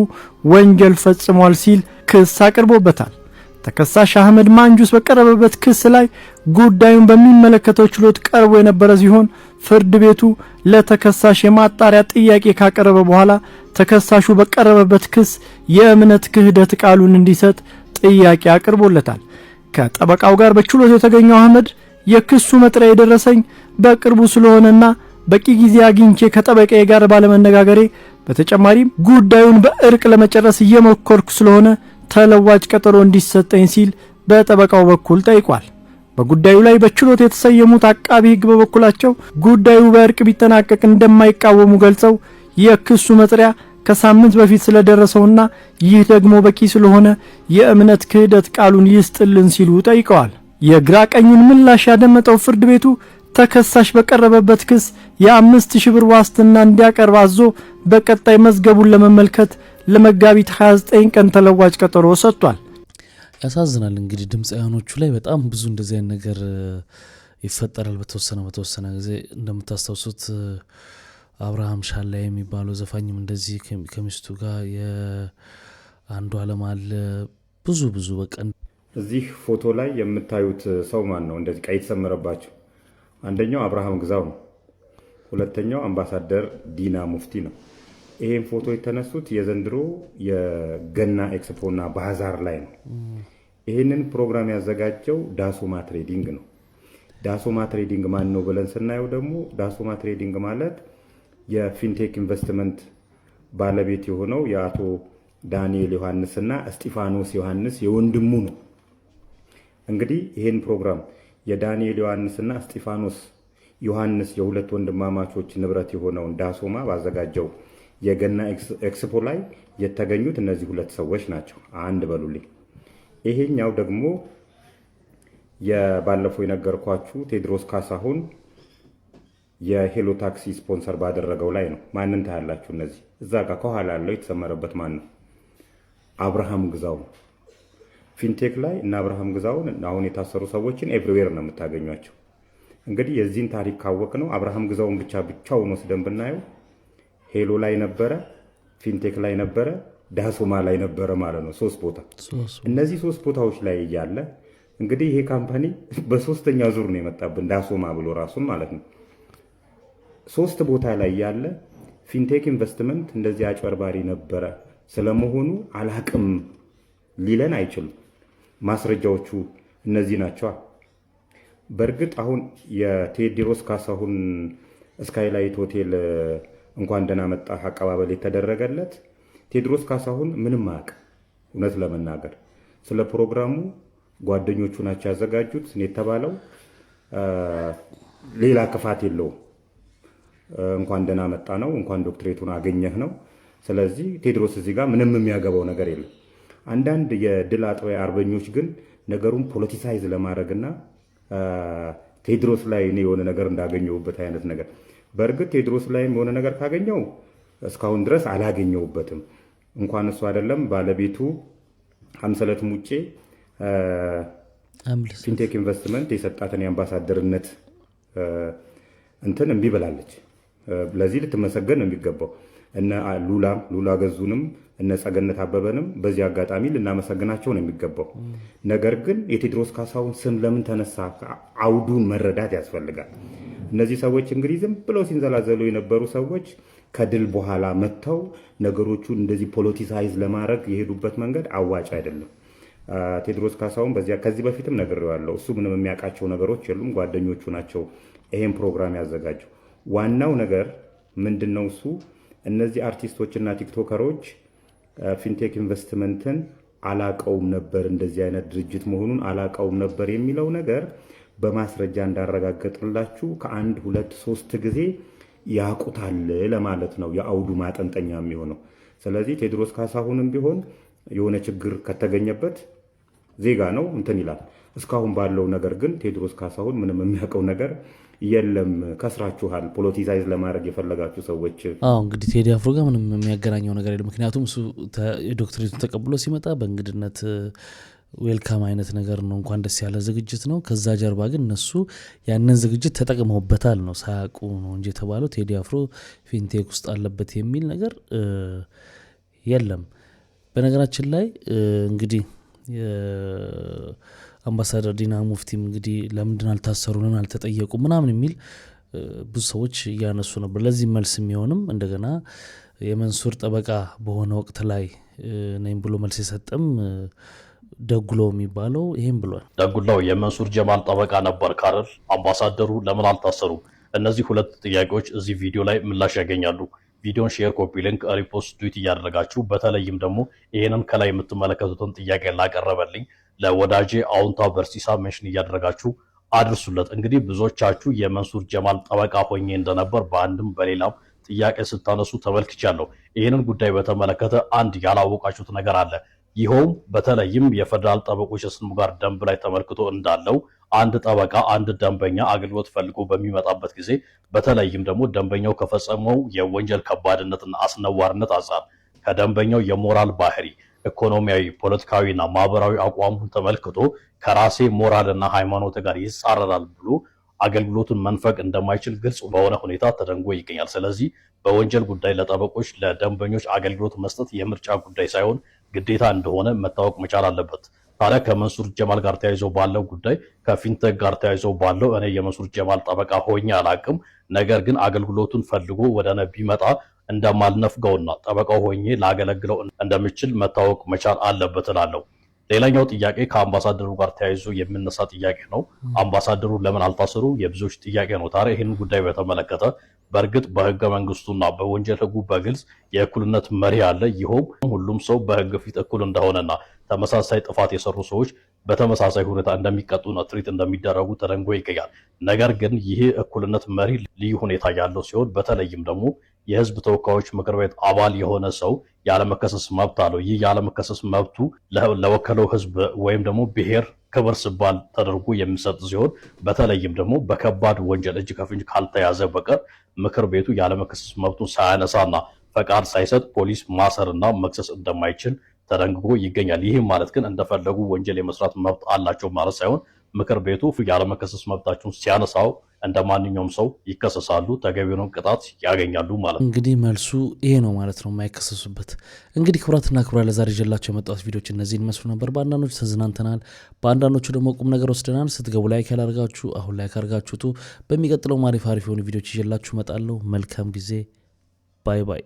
ወንጀል ፈጽሟል ሲል ክስ አቅርቦበታል። ተከሳሽ አህመድ ማንጁስ በቀረበበት ክስ ላይ ጉዳዩን በሚመለከተው ችሎት ቀርቦ የነበረ ሲሆን ፍርድ ቤቱ ለተከሳሽ የማጣሪያ ጥያቄ ካቀረበ በኋላ ተከሳሹ በቀረበበት ክስ የእምነት ክህደት ቃሉን እንዲሰጥ ጥያቄ አቅርቦለታል። ከጠበቃው ጋር በችሎት የተገኘው አህመድ የክሱ መጥሪያ የደረሰኝ በቅርቡ ስለሆነና በቂ ጊዜ አግኝቼ ከጠበቃዬ ጋር ባለመነጋገሬ በተጨማሪም ጉዳዩን በእርቅ ለመጨረስ እየሞከርኩ ስለሆነ ተለዋጭ ቀጠሮ እንዲሰጠኝ ሲል በጠበቃው በኩል ጠይቋል። በጉዳዩ ላይ በችሎት የተሰየሙት አቃቢ ሕግ በበኩላቸው ጉዳዩ በእርቅ ቢጠናቀቅ እንደማይቃወሙ ገልጸው የክሱ መጥሪያ ከሳምንት በፊት ስለደረሰውና ይህ ደግሞ በቂ ስለሆነ የእምነት ክህደት ቃሉን ይስጥልን ሲሉ ጠይቀዋል። የግራ ቀኙን ምላሽ ያደመጠው ፍርድ ቤቱ ተከሳሽ በቀረበበት ክስ የ5000 ብር ዋስትና እንዲያቀርብ አዞ በቀጣይ መዝገቡን ለመመልከት ለመጋቢት 29 ቀን ተለዋጭ ቀጠሮ ሰጥቷል። ያሳዝናል። እንግዲህ ድምፃውያኖቹ ላይ በጣም ብዙ እንደዚህ አይነት ነገር ይፈጠራል። በተወሰነ ጊዜ እንደምታስታውሱት አብርሃም ሻላ የሚባለው ዘፋኝም እንደዚህ ከሚስቱ ጋር የአንዱ ዓለም አለ ብዙ በቃ እዚህ ፎቶ ላይ የምታዩት ሰው ማን ነው? እንደዚህ ቀይ የተሰመረባቸው አንደኛው አብርሃም ግዛው ነው። ሁለተኛው አምባሳደር ዲና ሙፍቲ ነው። ይሄን ፎቶ የተነሱት የዘንድሮ የገና ኤክስፖና ባዛር ላይ ነው። ይሄንን ፕሮግራም ያዘጋጀው ዳሶማ ትሬዲንግ ነው። ዳሶማ ትሬዲንግ ማን ነው ብለን ስናየው ደግሞ ዳሶማ ትሬዲንግ ማለት የፊንቴክ ኢንቨስትመንት ባለቤት የሆነው የአቶ ዳንኤል ዮሐንስና እስጢፋኖስ ዮሐንስ የወንድሙ ነው። እንግዲህ ይሄን ፕሮግራም የዳንኤል ዮሐንስና እስጢፋኖስ ዮሐንስ የሁለት ወንድማማቾች ንብረት የሆነውን ዳሶማ ባዘጋጀው የገና ኤክስፖ ላይ የተገኙት እነዚህ ሁለት ሰዎች ናቸው። አንድ በሉልኝ። ይሄኛው ደግሞ የባለፈው የነገርኳችሁ ቴድሮስ ካሳሁን የሄሎ ታክሲ ስፖንሰር ባደረገው ላይ ነው። ማንን ታያላችሁ? እነዚህ እዛ ጋር ከኋላ ያለው የተሰመረበት ማን ነው? አብርሃም ግዛው። ፊንቴክ ላይ እና አብርሃም ግዛውን አሁን የታሰሩ ሰዎችን ኤቭሪዌር ነው የምታገኟቸው። እንግዲህ የዚህን ታሪክ ካወቅ ነው አብርሃም ግዛውን ብቻውን ወስደን ብናየው ሄሎ ላይ ነበረ፣ ፊንቴክ ላይ ነበረ፣ ዳሶማ ላይ ነበረ ማለት ነው። 3 ቦታ። እነዚህ 3 ቦታዎች ላይ እያለ እንግዲህ ይሄ ካምፓኒ በሶስተኛ ዙር ነው የመጣብን ዳሶማ ብሎ ራሱን ማለት ነው። 3 ቦታ ላይ ያለ ፊንቴክ ኢንቨስትመንት እንደዚህ አጭበርባሪ ነበረ ስለመሆኑ አላቅም ሊለን አይችልም። ማስረጃዎቹ እነዚህ ናቸው። በእርግጥ አሁን የቴዎድሮስ ካሳሁን ስካይላይት ሆቴል እንኳን ደህና መጣህ አቀባበል የተደረገለት ቴዎድሮስ ካሳሁን ምንም አያውቅ። እውነት ለመናገር ስለ ፕሮግራሙ ጓደኞቹ ናቸው ያዘጋጁት የተባለው ሌላ ክፋት የለውም። እንኳን ደህና መጣ ነው፣ እንኳን ዶክትሬቱን አገኘህ ነው። ስለዚህ ቴዎድሮስ እዚህ ጋር ምንም የሚያገባው ነገር የለም። አንዳንድ የድል አጥቢያ አርበኞች ግን ነገሩን ፖለቲሳይዝ ለማድረግና ቴዎድሮስ ላይ እኔ የሆነ ነገር እንዳገኘሁበት አይነት ነገር። በእርግጥ ቴዎድሮስ ላይም የሆነ ነገር ካገኘው እስካሁን ድረስ አላገኘሁበትም። እንኳን እሱ አይደለም ባለቤቱ አምሰለት ሙጬ ፊንቴክ ኢንቨስትመንት የሰጣትን የአምባሳደርነት እንትን እምቢ ብላለች። ለዚህ ልትመሰገን ነው የሚገባው። እነ ሉላ ገዙንም እነ ጸገነት አበበንም በዚህ አጋጣሚ ልናመሰግናቸው ነው የሚገባው። ነገር ግን የቴዎድሮስ ካሳሁን ስም ለምን ተነሳ? አውዱን መረዳት ያስፈልጋል። እነዚህ ሰዎች እንግዲህ ዝም ብለው ሲንዘላዘሉ የነበሩ ሰዎች ከድል በኋላ መጥተው ነገሮቹን እንደዚህ ፖለቲሳይዝ ለማድረግ የሄዱበት መንገድ አዋጭ አይደለም። ቴዎድሮስ ካሳሁን ከዚህ በፊትም ነግሬዋለሁ። እሱ ምንም የሚያውቃቸው ነገሮች የሉም። ጓደኞቹ ናቸው ይሄን ፕሮግራም ያዘጋጀው። ዋናው ነገር ምንድነው? እሱ እነዚህ አርቲስቶችና ቲክቶከሮች ፊንቴክ ኢንቨስትመንትን አላቀውም ነበር፣ እንደዚህ አይነት ድርጅት መሆኑን አላቀውም ነበር የሚለው ነገር በማስረጃ እንዳረጋገጥላችሁ ከ1 2 3 ጊዜ ያቁታል ለማለት ነው የአውዱ ማጠንጠኛ የሚሆነው። ስለዚህ ቴዎድሮስ ካሳሁንም ቢሆን የሆነ ችግር ከተገኘበት ዜጋ ነው እንትን ይላል። እስካሁን ባለው ነገር ግን ቴዎድሮስ ካሳሁን ምንም የሚያውቀው ነገር የለም። ከስራችኋል፣ ፖለቲሳይዝ ለማድረግ የፈለጋችሁ ሰዎች። እንግዲህ ቴዲ አፍሮ ጋር ምንም የሚያገናኘው ነገር የለም። ምክንያቱም እሱ ዶክትሬቱን ተቀብሎ ሲመጣ በእንግድነት ዌልካም አይነት ነገር ነው፣ እንኳን ደስ ያለ ዝግጅት ነው። ከዛ ጀርባ ግን እነሱ ያንን ዝግጅት ተጠቅመውበታል ነው፣ ሳያውቁ ነው እንጂ የተባለው ቴዲ አፍሮ ፊንቴክ ውስጥ አለበት የሚል ነገር የለም። በነገራችን ላይ እንግዲህ አምባሳደር ዲና ሙፍቲም እንግዲህ ለምንድን አልታሰሩልን አልተጠየቁ ምናምን የሚል ብዙ ሰዎች እያነሱ ነበር። ለዚህ መልስ የሚሆንም እንደገና የመንሱር ጠበቃ በሆነ ወቅት ላይ ነኝ ብሎ መልስ የሰጠም ደጉሎ የሚባለው ይሄን ብሏል። ደጉላው የመንሱር ጀማል ጠበቃ ነበር ካረል አምባሳደሩ ለምን አልታሰሩ? እነዚህ ሁለት ጥያቄዎች እዚህ ቪዲዮ ላይ ምላሽ ያገኛሉ። ቪዲዮን ሼር፣ ኮፒ ሊንክ፣ ሪፖስት፣ ዱት እያደረጋችሁ በተለይም ደግሞ ይሄንን ከላይ የምትመለከቱትን ጥያቄ ላቀረበልኝ ለወዳጄ አውንታ በርሲሳ ሜንሽን እያደረጋችሁ አድርሱለት። እንግዲህ ብዙዎቻችሁ የመንሱር ጀማል ጠበቃ ሆኜ እንደነበር በአንድም በሌላም ጥያቄ ስታነሱ ተመልክቻለሁ። ይህንን ጉዳይ በተመለከተ አንድ ያላወቃችሁት ነገር አለ። ይኸውም በተለይም የፌደራል ጠበቆች የስነ ምግባር ደንብ ላይ ተመልክቶ እንዳለው አንድ ጠበቃ አንድ ደንበኛ አገልግሎት ፈልጎ በሚመጣበት ጊዜ በተለይም ደግሞ ደንበኛው ከፈጸመው የወንጀል ከባድነትና አስነዋሪነት አንጻር ከደንበኛው የሞራል ባህሪ፣ ኢኮኖሚያዊ፣ ፖለቲካዊና ማህበራዊ አቋሙን ተመልክቶ ከራሴ ሞራልና ሃይማኖት ጋር ይጻረራል ብሎ አገልግሎቱን መንፈቅ እንደማይችል ግልጽ በሆነ ሁኔታ ተደንጎ ይገኛል። ስለዚህ በወንጀል ጉዳይ ለጠበቆች ለደንበኞች አገልግሎት መስጠት የምርጫ ጉዳይ ሳይሆን ግዴታ እንደሆነ መታወቅ መቻል አለበት። ታዲያ ከመንሱር ጀማል ጋር ተያይዞ ባለው ጉዳይ ከፊንቴክ ጋር ተያይዞ ባለው እኔ የመንሱር ጀማል ጠበቃ ሆኜ አላቅም። ነገር ግን አገልግሎቱን ፈልጎ ወደ እኔ ቢመጣ እንደማልነፍገውና ጠበቃው ሆኜ ላገለግለው እንደምችል መታወቅ መቻል አለበት እላለሁ። ሌላኛው ጥያቄ ከአምባሳደሩ ጋር ተያይዞ የሚነሳ ጥያቄ ነው። አምባሳደሩ ለምን አልታሰሩ የብዙዎች ጥያቄ ነው። ታዲያ ይህን ጉዳይ በተመለከተ በእርግጥ በህገ መንግስቱና በወንጀል ህጉ በግልጽ የእኩልነት መሪ አለ። ይኸውም ሁሉም ሰው በህግ ፊት እኩል እንደሆነና ተመሳሳይ ጥፋት የሰሩ ሰዎች በተመሳሳይ ሁኔታ እንደሚቀጡና ትሪት እንደሚደረጉ ተደንጎ ይገኛል። ነገር ግን ይህ እኩልነት መሪ ልዩ ሁኔታ ያለው ሲሆን በተለይም ደግሞ የህዝብ ተወካዮች ምክር ቤት አባል የሆነ ሰው ያለመከሰስ መብት አለው። ይህ ያለመከሰስ መብቱ ለወከለው ህዝብ ወይም ደግሞ ብሔር ክብር ሲባል ተደርጎ የሚሰጥ ሲሆን በተለይም ደግሞ በከባድ ወንጀል እጅ ከፍንጅ ካልተያዘ በቀር ምክር ቤቱ ያለመከሰስ መብቱን ሳያነሳና ፈቃድ ሳይሰጥ ፖሊስ ማሰርና መክሰስ እንደማይችል ተደንግጎ ይገኛል። ይህም ማለት ግን እንደፈለጉ ወንጀል የመስራት መብት አላቸው ማለት ሳይሆን ምክር ቤቱ ያለመከሰስ መብታቸውን ሲያነሳው እንደ ማንኛውም ሰው ይከሰሳሉ፣ ተገቢውን ቅጣት ያገኛሉ ማለት ነው። እንግዲህ መልሱ ይሄ ነው ማለት ነው፣ የማይከሰሱበት። እንግዲህ ክቡራትና ክቡራን ለዛሬ ይዤላችሁ የመጣሁት ቪዲዮዎች እነዚህን ይመስሉ ነበር። በአንዳንዶቹ ተዝናንተናል፣ በአንዳንዶቹ ደግሞ ቁም ነገር ወስደናል። ስትገቡ ላይክ ያላርጋችሁ አሁን ላይክ አርጋችሁቱ። በሚቀጥለው አሪፍ የሆኑ ቪዲዮዎች ይዤላችሁ እመጣለሁ። መልካም ጊዜ። ባይ ባይ።